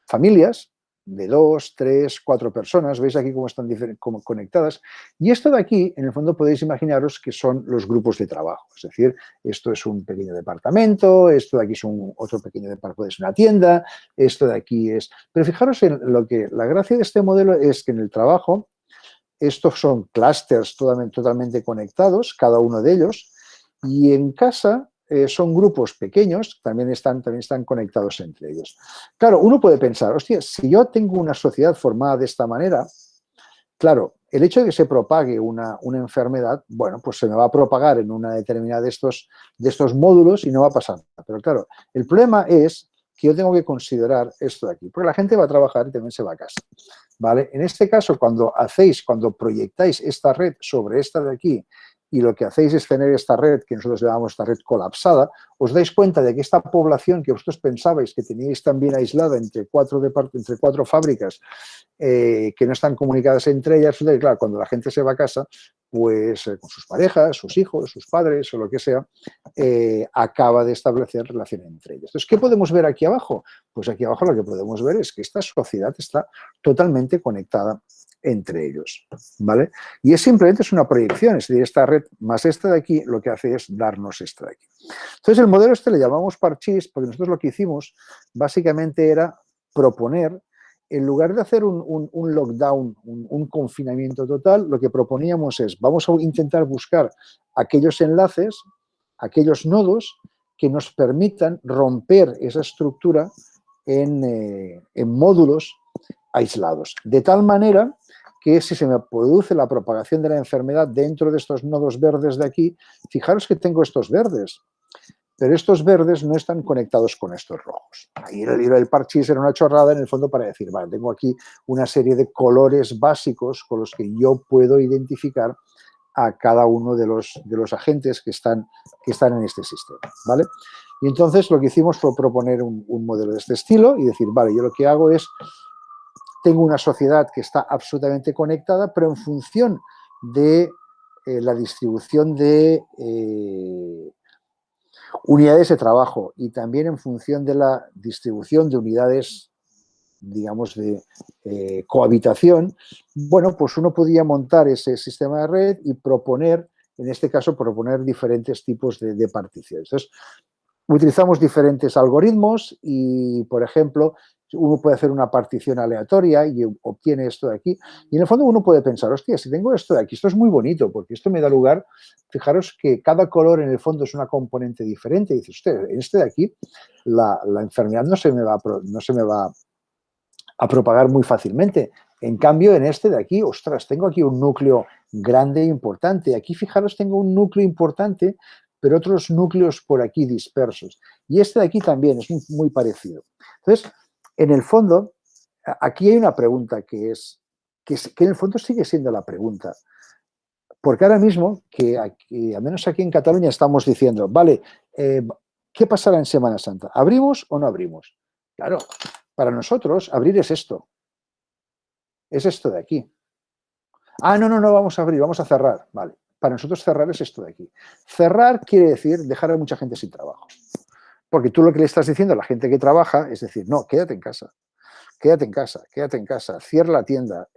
familias de 2, 3, 4 personas, veis aquí cómo están conectadas, y esto de aquí, en el fondo podéis imaginaros que son los grupos de trabajo, es decir, esto es un pequeño departamento, esto de aquí es otro pequeño departamento, es una tienda, esto de aquí es... Pero fijaros en la gracia de este modelo es que en el trabajo, estos son clústeres totalmente conectados, cada uno de ellos, y en casa son grupos pequeños, también están conectados entre ellos. Claro, uno puede pensar, hostia, si yo tengo una sociedad formada de esta manera, claro, el hecho de que se propague una enfermedad, bueno, pues se me va a propagar en una determinada de estos módulos y no va a pasar nada. Pero claro, el problema es que yo tengo que considerar esto de aquí, porque la gente va a trabajar y también se va a casa, ¿vale? En este caso, cuando proyectáis esta red sobre esta de aquí y lo que hacéis es tener esta red, que nosotros llamamos esta red colapsada, os dais cuenta de que esta población que vosotros pensabais que teníais también aislada entre cuatro fábricas que no están comunicadas entre ellas, claro, cuando la gente se va a casa, pues con sus parejas, sus hijos, sus padres o lo que sea, acaba de establecer relación entre ellos. Entonces, ¿qué podemos ver aquí abajo? Pues aquí abajo lo que podemos ver es que esta sociedad está totalmente conectada entre ellos, ¿vale? Y simplemente es una proyección, es decir, esta red más esta de aquí lo que hace es darnos esta de aquí. Entonces, el modelo le llamamos Parchís porque nosotros lo que hicimos básicamente era proponer, en lugar de hacer un lockdown, un confinamiento total, lo que proponíamos es, vamos a intentar buscar aquellos enlaces, aquellos nodos que nos permitan romper esa estructura en módulos aislados, de tal manera que si se me produce la propagación de la enfermedad dentro de estos nodos verdes de aquí, fijaros que tengo estos verdes, pero estos verdes no están conectados con estos rojos. Ahí el parchís era una chorrada en el fondo para decir, vale, tengo aquí una serie de colores básicos con los que yo puedo identificar a cada uno de los agentes que están en este sistema, ¿vale? Y entonces lo que hicimos fue proponer un modelo de este estilo y decir, vale, yo lo que hago es, tengo una sociedad que está absolutamente conectada, pero en función de la distribución de unidades de trabajo y también en función de la distribución de unidades digamos, de cohabitación, bueno, pues uno podía montar ese sistema de red y proponer, en este caso, proponer diferentes tipos de particiones. Entonces, utilizamos diferentes algoritmos y, por ejemplo, uno puede hacer una partición aleatoria y obtiene esto de aquí. Y en el fondo uno puede pensar, hostia, si tengo esto de aquí, esto es muy bonito porque esto me da lugar, fijaros que cada color en el fondo es una componente diferente. Y dices, usted, en este de aquí la enfermedad no se me va a propagar muy fácilmente. En cambio, en este de aquí, ostras, tengo aquí un núcleo grande e importante. Aquí, fijaros, tengo un núcleo importante, pero otros núcleos por aquí dispersos. Y este de aquí también es muy parecido. Entonces, en el fondo, aquí hay una pregunta que en el fondo sigue siendo la pregunta. Porque ahora mismo, que aquí, al menos aquí en Cataluña, estamos diciendo, vale, ¿qué pasará en Semana Santa? ¿Abrimos o no abrimos? Claro, para nosotros abrir es esto. Es esto de aquí. Ah, no, vamos a abrir, vamos a cerrar. Vale, para nosotros cerrar es esto de aquí. Cerrar quiere decir dejar a mucha gente sin trabajo. Porque tú lo que le estás diciendo a la gente que trabaja es decir, no, quédate en casa, quédate en casa, quédate en casa, cierra la tienda,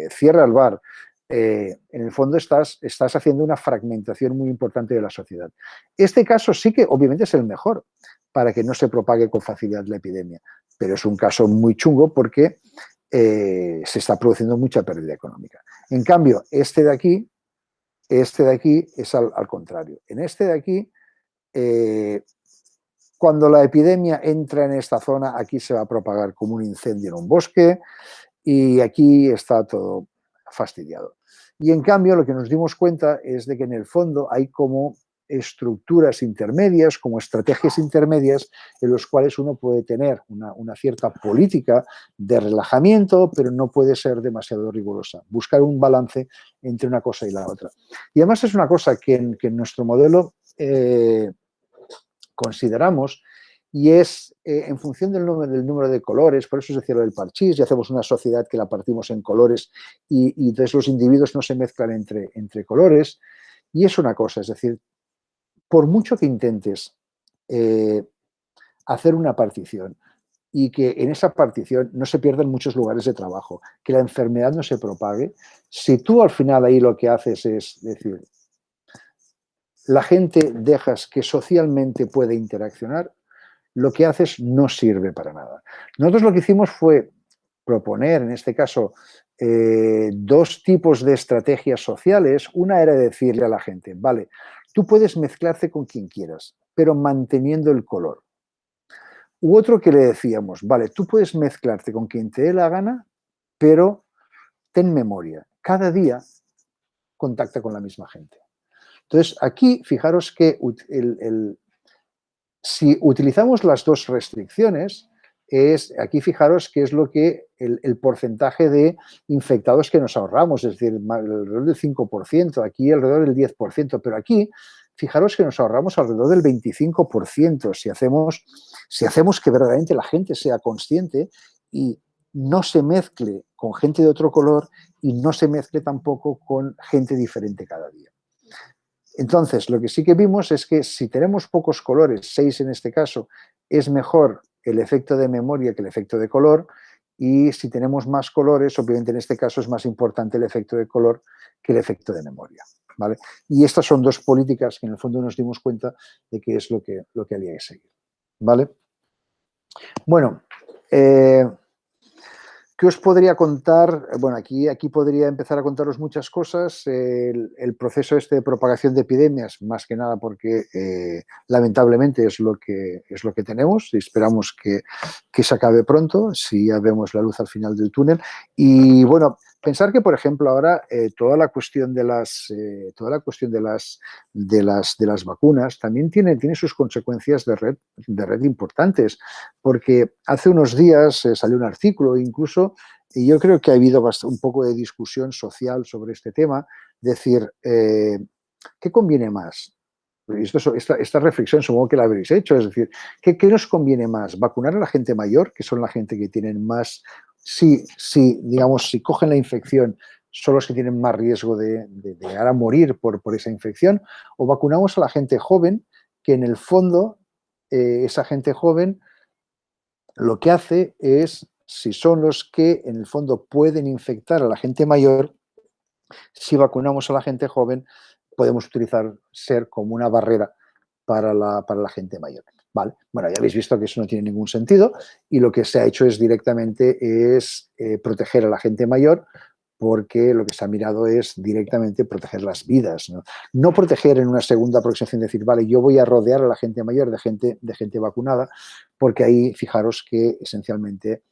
cierra el bar. En el fondo estás haciendo una fragmentación muy importante de la sociedad. Este caso sí que obviamente es el mejor para que no se propague con facilidad la epidemia, pero es un caso muy chungo porque se está produciendo mucha pérdida económica. En cambio, este de aquí es al contrario. En este de aquí, cuando la epidemia entra en esta zona, aquí se va a propagar como un incendio en un bosque y aquí está todo fastidiado. Y en cambio, lo que nos dimos cuenta es de que en el fondo hay como estructuras intermedias, como estrategias intermedias, en los cuales uno puede tener una cierta política de relajamiento, pero no puede ser demasiado rigurosa. Buscar un balance entre una cosa y la otra. Y además es una cosa que en nuestro modelo consideramos, y es en función del número de colores, por eso es decir, el parchís, y hacemos una sociedad que la partimos en colores y entonces los individuos no se mezclan entre colores. Y es una cosa, es decir, por mucho que intentes hacer una partición y que en esa partición no se pierdan muchos lugares de trabajo, que la enfermedad no se propague, si tú al final ahí lo que haces es decir, la gente dejas que socialmente puede interaccionar, lo que haces no sirve para nada. Nosotros lo que hicimos fue proponer, en este caso, dos tipos de estrategias sociales. Una era decirle a la gente, vale, tú puedes mezclarte con quien quieras, pero manteniendo el color. U otro que le decíamos, vale, tú puedes mezclarte con quien te dé la gana, pero ten memoria, cada día contacta con la misma gente. Entonces, aquí, fijaros que si utilizamos las dos restricciones, aquí fijaros que es lo que el porcentaje de infectados que nos ahorramos, es decir, alrededor del 5%, aquí alrededor del 10%, pero aquí fijaros que nos ahorramos alrededor del 25% si hacemos que verdaderamente la gente sea consciente y no se mezcle con gente de otro color y no se mezcle tampoco con gente diferente cada día. Entonces, lo que sí que vimos es que si tenemos pocos colores, 6 en este caso, es mejor el efecto de memoria que el efecto de color, y si tenemos más colores, obviamente en este caso es más importante el efecto de color que el efecto de memoria, ¿vale? Y estas son dos políticas que en el fondo nos dimos cuenta de que es lo que había que seguir, ¿vale? Bueno, ¿qué os podría contar? Bueno, aquí podría empezar a contaros muchas cosas. El proceso de propagación de epidemias, más que nada porque lamentablemente es lo que tenemos y esperamos que se acabe pronto, si ya vemos la luz al final del túnel. Y bueno, pensar que, por ejemplo, ahora toda la cuestión de las vacunas también tiene sus consecuencias de red importantes, porque hace unos días salió un artículo incluso, y yo creo que ha habido un poco de discusión social sobre este tema, decir, ¿qué conviene más? Esta reflexión supongo que la habréis hecho, es decir, ¿qué nos conviene más? ¿Vacunar a la gente mayor, que son la gente que tienen más, digamos, si cogen la infección, son los que tienen más riesgo de llegar a morir por esa infección? ¿O vacunamos a la gente joven, que en el fondo esa gente joven lo que hace es si son los que en el fondo pueden infectar a la gente mayor, si vacunamos a la gente joven, podemos utilizar ser como una barrera para la gente mayor. Vale, bueno, ya habéis visto que eso no tiene ningún sentido y lo que se ha hecho es directamente proteger a la gente mayor, porque lo que se ha mirado es directamente proteger las vidas, ¿no? No proteger en una segunda aproximación, decir, vale, yo voy a rodear a la gente mayor de gente vacunada, porque ahí fijaros que esencialmente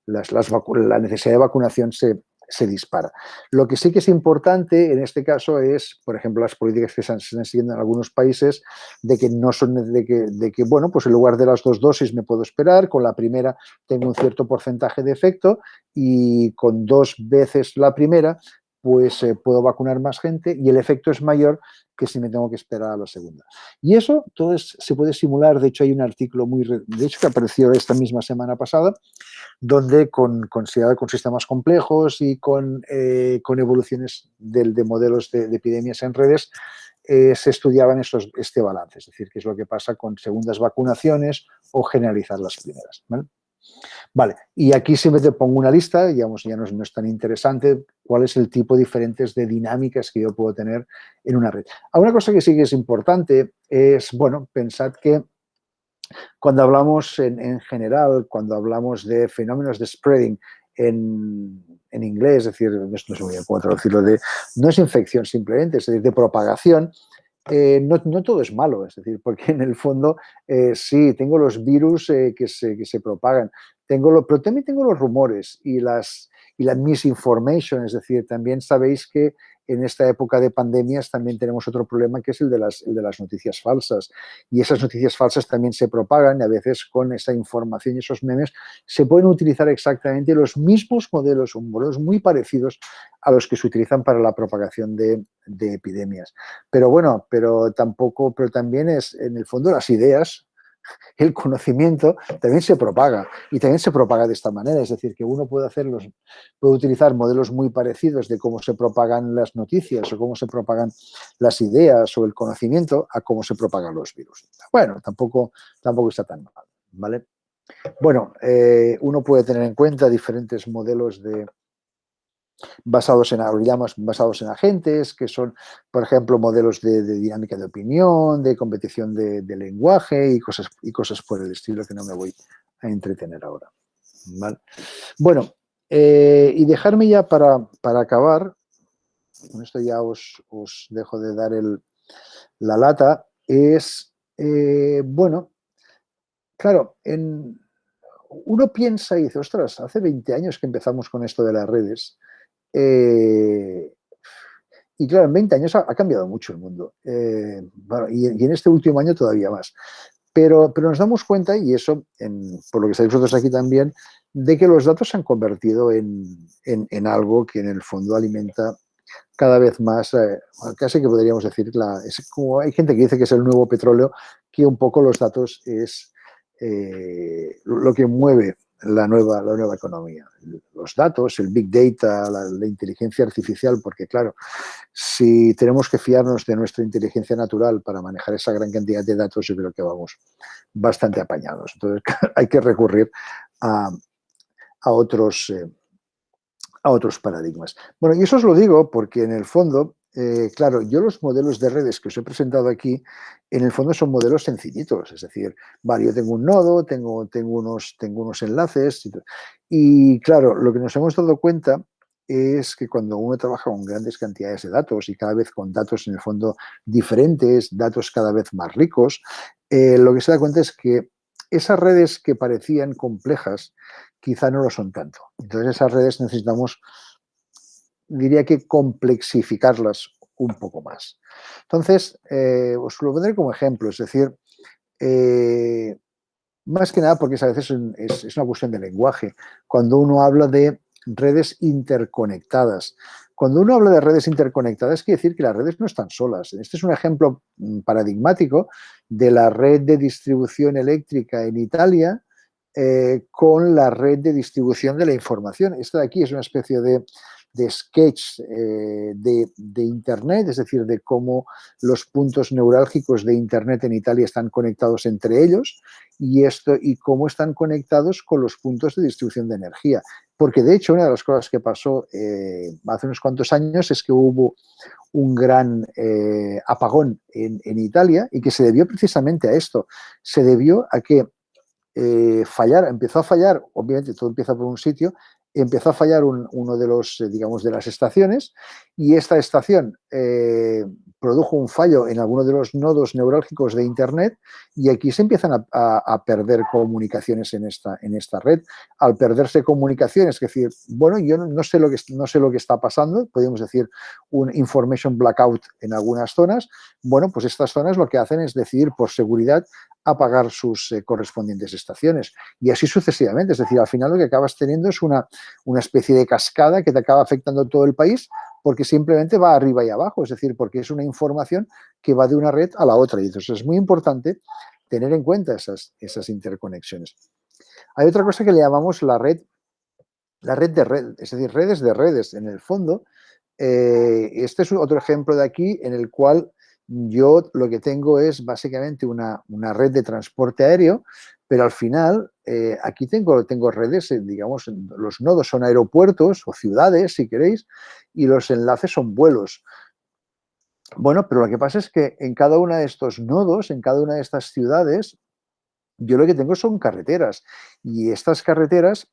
la necesidad de vacunación se dispara. Lo que sí que es importante en este caso es, por ejemplo, las políticas que se están siguiendo en algunos países de que no son de que, bueno, pues en lugar de las 2 dosis me puedo esperar, con la primera tengo un cierto porcentaje de efecto y con 2 veces la primera pues puedo vacunar más gente y el efecto es mayor que si me tengo que esperar a la segunda. Y eso todo se puede simular. De hecho, hay un artículo de hecho que apareció esta misma semana pasada, donde con sistemas complejos y con evoluciones de modelos de epidemias en redes, se estudiaban este balance, es decir, qué es lo que pasa con segundas vacunaciones o generalizar las primeras, ¿vale? Vale, y aquí simplemente pongo una lista, digamos, ya no es tan interesante cuál es el tipo diferentes de dinámicas que yo puedo tener en una red. Una cosa que sí que es importante es, bueno, pensad que cuando hablamos en general, cuando hablamos de fenómenos de spreading en inglés, es decir, no sé muy bien cómo traducirlo, no es infección simplemente, es decir, de propagación, no todo es malo, es decir, porque en el fondo sí, tengo los virus que se propagan, pero también tengo los rumores y la misinformation, es decir, también sabéis que en esta época de pandemias también tenemos otro problema que es el de las noticias falsas. Y esas noticias falsas también se propagan y a veces con esa información y esos memes se pueden utilizar exactamente los mismos modelos muy parecidos a los que se utilizan para la propagación de epidemias. Pero bueno, pero también es, en el fondo, las ideas, el conocimiento también se propaga y también se propaga de esta manera, es decir, que uno puede utilizar modelos muy parecidos de cómo se propagan las noticias o cómo se propagan las ideas o el conocimiento a cómo se propagan los virus. Bueno, tampoco está tan mal, ¿vale? Bueno, uno puede tener en cuenta diferentes modelos basados en agentes, que son, por ejemplo, modelos de dinámica de opinión, de competición de lenguaje y cosas por el estilo que no me voy a entretener ahora, ¿vale? Bueno, y dejarme ya para acabar, con esto ya os dejo de dar la lata, es, bueno, claro, uno piensa y dice, ostras, hace 20 años que empezamos con esto de las redes. Y claro, en 20 años ha cambiado mucho el mundo. Bueno, y en este último año todavía más. Pero nos damos cuenta, y eso, por lo que estáis vosotros aquí también, de que los datos se han convertido en algo que en el fondo alimenta cada vez más, casi que podríamos decir, es como hay gente que dice que es el nuevo petróleo, que un poco los datos es lo que mueve la nueva economía. Los datos, el big data, la inteligencia artificial, porque claro, si tenemos que fiarnos de nuestra inteligencia natural para manejar esa gran cantidad de datos, yo creo que vamos bastante apañados. Entonces hay que recurrir a otros paradigmas. Bueno, y eso os lo digo porque en el fondo, claro, yo los modelos de redes que os he presentado aquí, en el fondo son modelos sencillitos, es decir, vale, yo tengo un nodo, tengo unos enlaces y claro, lo que nos hemos dado cuenta es que cuando uno trabaja con grandes cantidades de datos y cada vez con datos en el fondo diferentes, datos cada vez más ricos, lo que se da cuenta es que esas redes que parecían complejas quizá no lo son tanto. Entonces esas redes necesitamos, diría que complexificarlas un poco más. Entonces, os lo pondré como ejemplo, es decir, más que nada porque a veces es una cuestión de lenguaje. Cuando uno habla de redes interconectadas, cuando uno habla de redes interconectadas, quiere decir que las redes no están solas. Este es un ejemplo paradigmático de la red de distribución eléctrica en Italia con la red de distribución de la información. Esta de aquí es una especie de de sketch de Internet, es decir, de cómo los puntos neurálgicos de Internet en Italia están conectados entre ellos y cómo están conectados con los puntos de distribución de energía. Porque, de hecho, una de las cosas que pasó hace unos cuantos años es que hubo un gran apagón en Italia y que se debió precisamente a esto. Se debió a que empezó a fallar, obviamente todo empieza por un sitio, empezó a fallar uno de los, digamos, de las estaciones y esta estación produjo un fallo en alguno de los nodos neurálgicos de Internet y aquí se empiezan a perder comunicaciones en esta red. Al perderse comunicaciones, es decir, bueno, yo no sé lo que está pasando, podríamos decir un information blackout en algunas zonas, bueno, pues estas zonas lo que hacen es decidir por seguridad apagar sus correspondientes estaciones y así sucesivamente, es decir, al final lo que acabas teniendo es una especie de cascada que te acaba afectando todo el país porque simplemente va arriba y abajo, es decir, porque es una información que va de una red a la otra y entonces es muy importante tener en cuenta esas interconexiones. Hay otra cosa que le llamamos la red de red, es decir, redes de redes. En el fondo, este es otro ejemplo de aquí en el cual yo lo que tengo es básicamente una red de transporte aéreo, pero al final aquí tengo redes, digamos, los nodos son aeropuertos o ciudades, si queréis, y los enlaces son vuelos. Bueno, pero lo que pasa es que en cada uno de estos nodos, en cada una de estas ciudades, yo lo que tengo son carreteras y estas carreteras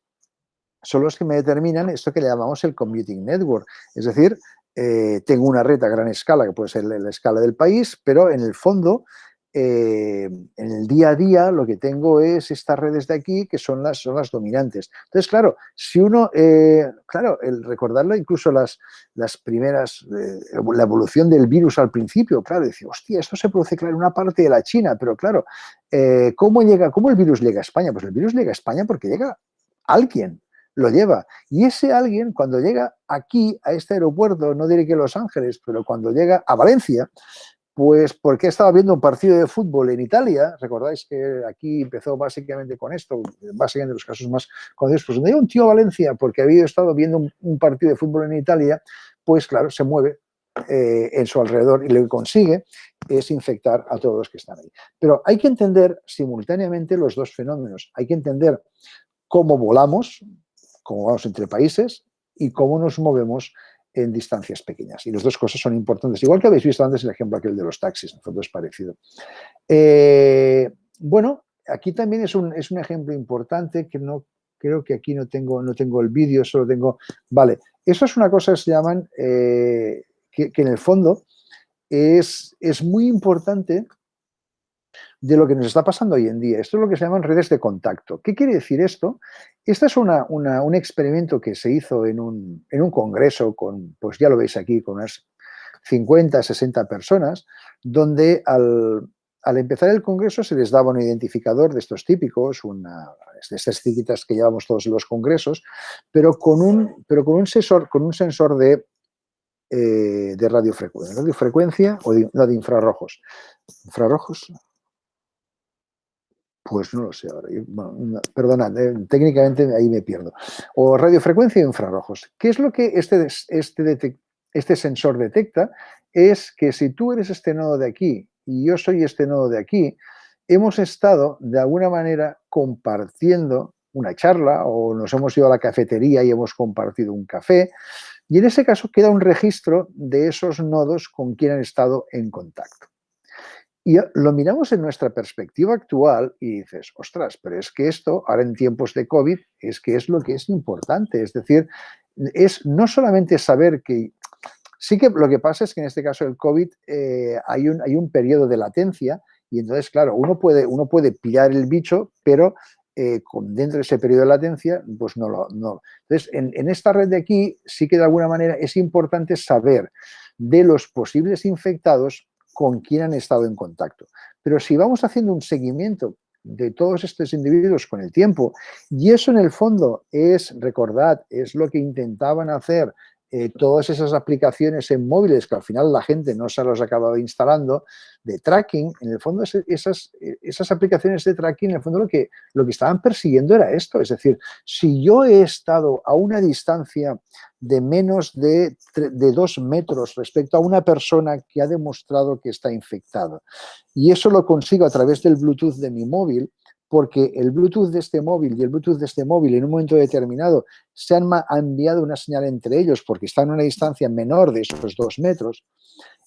son los que me determinan esto que le llamamos el commuting network. Es decir, tengo una red a gran escala, que puede ser la escala del país, pero en el fondo, en el día a día, lo que tengo es estas redes de aquí que son las dominantes. Entonces, claro, si uno, el recordarlo, incluso las primeras, la evolución del virus al principio, claro, decía, hostia, esto se produce, claro, en una parte de la China, pero claro, ¿cómo el virus llega a España? Pues el virus llega a España porque llega alguien. Lo lleva. Y ese alguien, cuando llega aquí, a este aeropuerto, no diré que Los Ángeles, pero cuando llega a Valencia, pues porque estaba viendo un partido de fútbol en Italia, recordáis que aquí empezó básicamente con esto, básicamente los casos más conocidos, pues donde hay un tío a Valencia porque había estado viendo un partido de fútbol en Italia, pues claro, se mueve en su alrededor y lo que consigue es infectar a todos los que están ahí. Pero hay que entender simultáneamente los dos fenómenos. Hay que entender cómo volamos, cómo vamos entre países y cómo nos movemos en distancias pequeñas. Y las dos cosas son importantes. Igual que habéis visto antes el ejemplo aquel de los taxis, en el fondo es parecido. Bueno, aquí también es un ejemplo importante que no creo que aquí no tengo el vídeo, solo tengo... Vale, eso es una cosa que se llaman, que en el fondo es muy importante de lo que nos está pasando hoy en día. Esto es lo que se llaman redes de contacto. ¿Qué quiere decir esto? Este es un experimento que se hizo en un congreso con, pues ya lo veis aquí, con unas 50, 60 personas, donde al empezar el congreso se les daba un identificador de estos típicos, de estas tiquitas que llevamos todos en los congresos, pero con un sensor de radiofrecuencia o de infrarrojos. ¿Infrarrojos? Pues no lo sé ahora. Bueno, perdonad, técnicamente ahí me pierdo. O radiofrecuencia o infrarrojos. ¿Qué es lo que este sensor detecta? Es que si tú eres este nodo de aquí y yo soy este nodo de aquí, hemos estado de alguna manera compartiendo una charla o nos hemos ido a la cafetería y hemos compartido un café y en ese caso queda un registro de esos nodos con quien han estado en contacto. Y lo miramos en nuestra perspectiva actual y dices, ostras, pero es que esto, ahora en tiempos de COVID, es lo que es importante. Es decir, es no solamente saber que... Sí que lo que pasa es que en este caso del COVID hay un periodo de latencia y entonces, claro, uno puede pillar el bicho, pero dentro de ese periodo de latencia, pues no. Entonces, en esta red de aquí sí que de alguna manera es importante saber de los posibles infectados con quién han estado en contacto. Pero si vamos haciendo un seguimiento de todos estos individuos con el tiempo, y eso en el fondo es, recordad, es lo que intentaban hacer todas esas aplicaciones en móviles que al final la gente no se los ha acabado instalando, de tracking, en el fondo esas aplicaciones de tracking, en el fondo lo que estaban persiguiendo era esto. Es decir, si yo he estado a una distancia de menos de 2 metros respecto a una persona que ha demostrado que está infectada, y eso lo consigo a través del Bluetooth de mi móvil, porque el Bluetooth de este móvil y el Bluetooth de este móvil en un momento determinado se han enviado una señal entre ellos porque están a una distancia menor de esos 2 metros,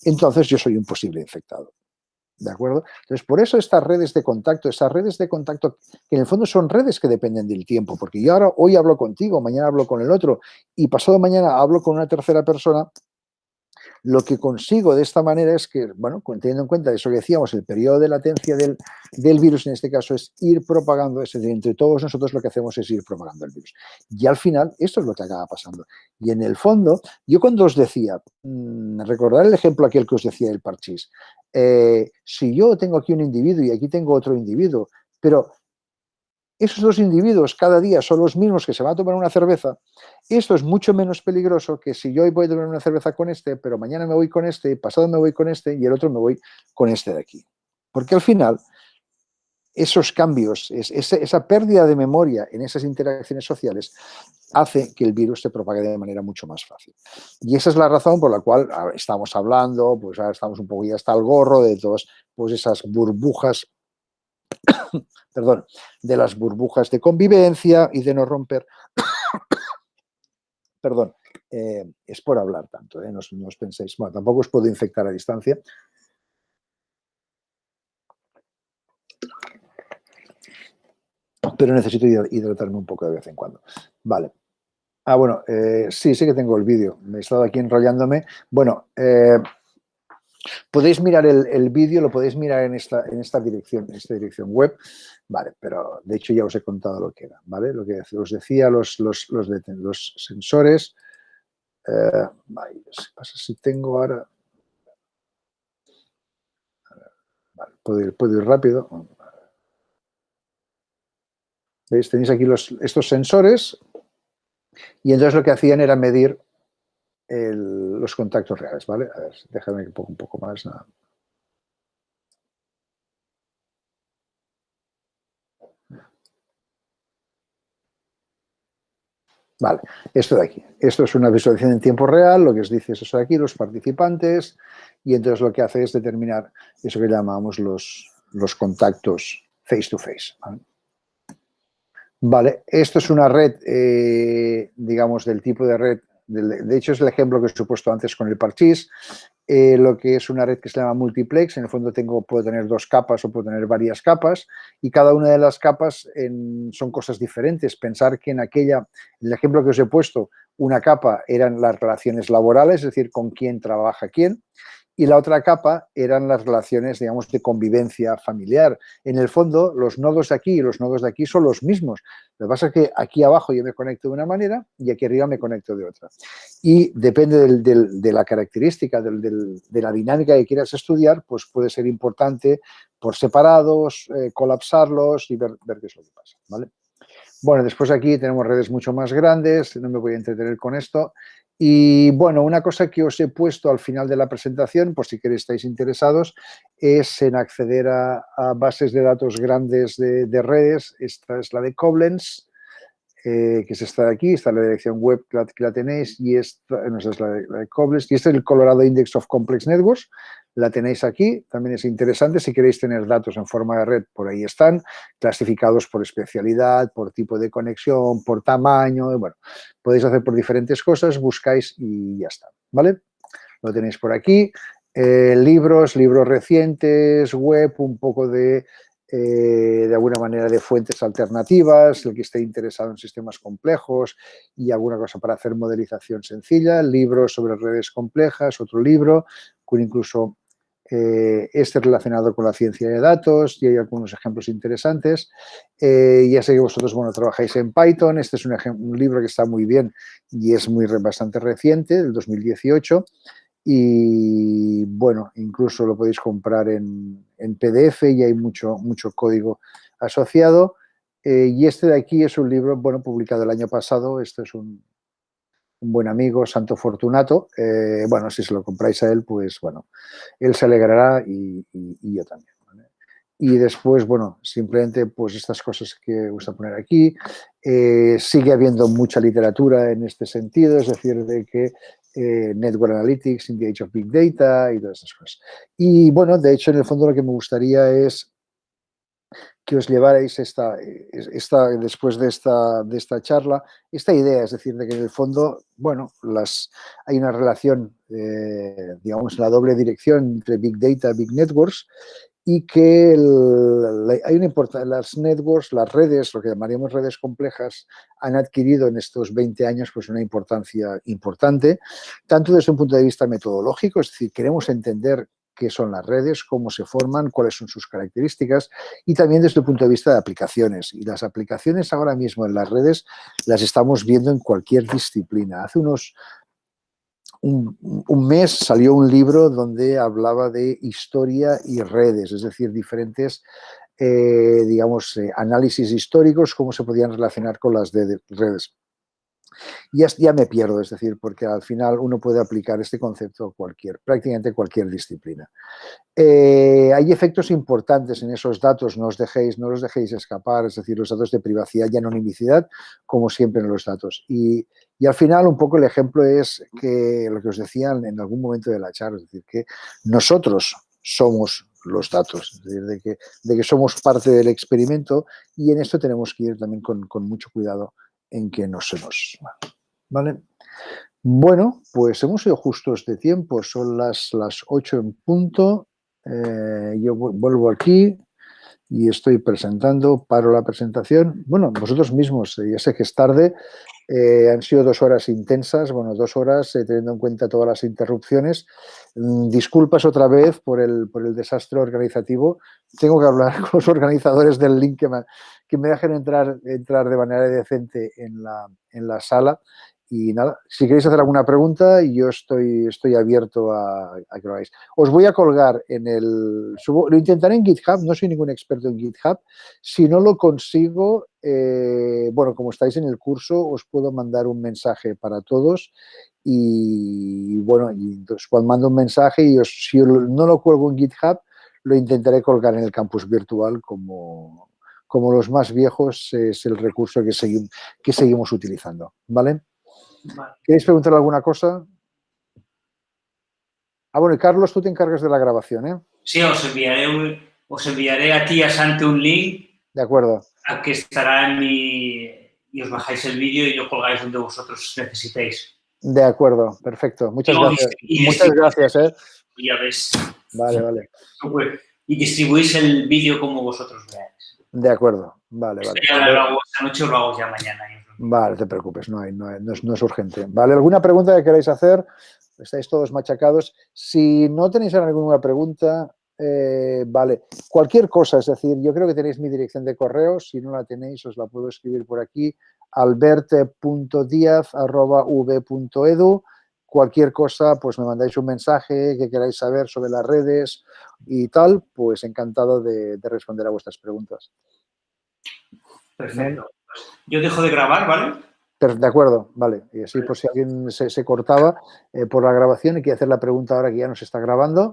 entonces yo soy un posible infectado. ¿De acuerdo? Entonces, por eso esas redes de contacto que en el fondo son redes que dependen del tiempo, porque yo ahora, hoy hablo contigo, mañana hablo con el otro y pasado mañana hablo con una tercera persona. Lo que consigo de esta manera es que, bueno, teniendo en cuenta eso que decíamos, el periodo de latencia del virus en este caso es ir propagando, es decir, entre todos nosotros lo que hacemos es ir propagando el virus. Y al final, esto es lo que acaba pasando. Y en el fondo, yo cuando os decía, recordar el ejemplo aquel que os decía del parchís, si yo tengo aquí un individuo y aquí tengo otro individuo, pero esos 2 individuos cada día son los mismos que se van a tomar una cerveza, esto es mucho menos peligroso que si yo hoy voy a tomar una cerveza con este, pero mañana me voy con este, pasado me voy con este y el otro me voy con este de aquí. Porque al final, esos cambios, esa pérdida de memoria en esas interacciones sociales hace que el virus se propague de manera mucho más fácil. Y esa es la razón por la cual estamos hablando, pues ahora estamos un poco ya hasta el gorro de todas pues esas burbujas, perdón, de las burbujas de convivencia y de no romper. Perdón, es por hablar tanto, no os penséis. Bueno, tampoco os puedo infectar a distancia. Pero necesito hidratarme un poco de vez en cuando. Vale. Bueno, sí que tengo el vídeo. Me he estado aquí enrollándome. Bueno, podéis mirar el vídeo, lo podéis mirar en esta dirección web. Vale, pero de hecho ya os he contado lo que era, ¿vale? Lo que os decía, los sensores. Vale, ¿qué pasa si tengo ahora? Vale, puedo ir rápido. ¿Veis? Tenéis aquí estos sensores y entonces lo que hacían era medir los contactos reales, ¿vale? A ver, déjame que ponga un poco más. Nada. Vale, esto de aquí. Esto es una visualización en tiempo real, lo que os dice es eso de aquí, los participantes, y entonces lo que hace es determinar eso que llamamos los contactos face to face. Vale, esto es una red, digamos, del tipo de red, de hecho es el ejemplo que os he puesto antes con el parchís, lo que es una red que se llama multiplex, en el fondo puedo tener 2 capas o puedo tener varias capas y cada una de las capas son cosas diferentes. Pensar que en el ejemplo que os he puesto, una capa eran las relaciones laborales, es decir, con quién trabaja quién, y la otra capa eran las relaciones, digamos, de convivencia familiar. En el fondo, los nodos de aquí y los nodos de aquí son los mismos. Lo que pasa es que aquí abajo yo me conecto de una manera y aquí arriba me conecto de otra. Y depende de la característica, de la dinámica que quieras estudiar, pues puede ser importante por separados, colapsarlos y ver qué es lo que pasa, ¿vale? Bueno, después aquí tenemos redes mucho más grandes, no me voy a entretener con esto. Y bueno, una cosa que os he puesto al final de la presentación, por si queréis estáis interesados, es en acceder a bases de datos grandes de redes. Esta es la de Koblenz, que es esta de aquí, está en la dirección web que la tenéis, y esta no, es la de Koblenz, y este es el Colorado Index of Complex Networks, la tenéis aquí, también es interesante, si queréis tener datos en forma de red, por ahí están, clasificados por especialidad, por tipo de conexión, por tamaño, bueno, podéis hacer por diferentes cosas, buscáis y ya está, ¿vale? Lo tenéis por aquí, libros recientes, web, un poco de alguna manera de fuentes alternativas, el que esté interesado en sistemas complejos y alguna cosa para hacer modelización sencilla, libros sobre redes complejas, otro libro, con incluso este relacionado con la ciencia de datos y hay algunos ejemplos interesantes. Ya sé que vosotros, bueno, trabajáis en Python, este es un libro que está muy bien y es bastante reciente, del 2018. Y bueno, incluso lo podéis comprar en PDF y hay mucho código asociado. Y este de aquí es un libro, bueno, publicado el año pasado. Este es un buen amigo, Santo Fortunato. Bueno, si se lo compráis a él, pues bueno, él se alegrará y yo también. ¿Vale? Y después, bueno, simplemente pues estas cosas que gusta poner aquí. Sigue habiendo mucha literatura en este sentido, es decir, de que Network Analytics in the Age of Big Data y todas estas cosas. Y bueno, de hecho, en el fondo lo que me gustaría es que os llevarais después de esta charla, esta idea, es decir, de que en el fondo, bueno, hay una relación, digamos, la doble dirección entre Big Data y Big Networks y que las networks, las redes, lo que llamaríamos redes complejas, han adquirido en estos 20 años pues una importancia importante, tanto desde un punto de vista metodológico, es decir, queremos entender qué son las redes, cómo se forman, cuáles son sus características y también desde el punto de vista de aplicaciones. Y las aplicaciones ahora mismo en las redes las estamos viendo en cualquier disciplina. Hace un mes salió un libro donde hablaba de historia y redes, es decir, diferentes, digamos, análisis históricos, cómo se podían relacionar con las redes. Ya me pierdo, es decir, porque al final uno puede aplicar este concepto a prácticamente cualquier disciplina. Hay efectos importantes en esos datos, no los dejéis escapar, es decir, los datos de privacidad y anonimicidad, como siempre en los datos. Y al final un poco el ejemplo es que lo que os decía en algún momento de la charla, es decir, que nosotros somos los datos, es decir, de que somos parte del experimento y en esto tenemos que ir también con mucho cuidado en que no se nos... ¿Vale? Bueno, pues hemos sido justos de tiempo, son las 8 en punto. Yo vuelvo aquí y estoy presentando, paro la presentación. Bueno, vosotros mismos, ya sé que es tarde, han sido 2 horas intensas, bueno, 2 horas teniendo en cuenta todas las interrupciones. Disculpas otra vez por el desastre organizativo. Tengo que hablar con los organizadores del link que me dejen entrar de manera decente en la sala. Y nada, si queréis hacer alguna pregunta, yo estoy abierto a que lo hagáis. Os voy a colgar lo intentaré en GitHub, no soy ningún experto en GitHub. Si no lo consigo, bueno, como estáis en el curso, os puedo mandar un mensaje para todos. Y bueno, y entonces cuando mando un mensaje, si no lo cuelgo en GitHub, lo intentaré colgar en el campus virtual como los más viejos es el recurso que seguimos utilizando. ¿Vale? Vale. ¿Queréis preguntar alguna cosa? Bueno, y Carlos, tú te encargas de la grabación, ¿eh? Sí, os enviaré a ti, a Santi, un link. De acuerdo. A que estará y os bajáis el vídeo y lo colgáis donde vosotros necesitéis. De acuerdo, perfecto. Muchas gracias. Muchas gracias, ¿eh? Ya ves. Vale. Y distribuís el vídeo como vosotros veáis. De acuerdo, vale. Ya lo hago esta noche o lo hago ya mañana. Vale, no te preocupes, no es urgente. Vale, ¿alguna pregunta que queráis hacer? Estáis todos machacados. Si no tenéis ninguna pregunta, vale. Cualquier cosa, es decir, yo creo que tenéis mi dirección de correo. Si no la tenéis, os la puedo escribir por aquí. alberte.diaz@v.edu. Cualquier cosa, pues me mandáis un mensaje que queráis saber sobre las redes y tal, pues encantado de responder a vuestras preguntas. Perfecto. Yo dejo de grabar, ¿vale? De acuerdo, vale. Y así por si alguien se cortaba por la grabación y quiere hacer la pregunta ahora que ya nos está grabando.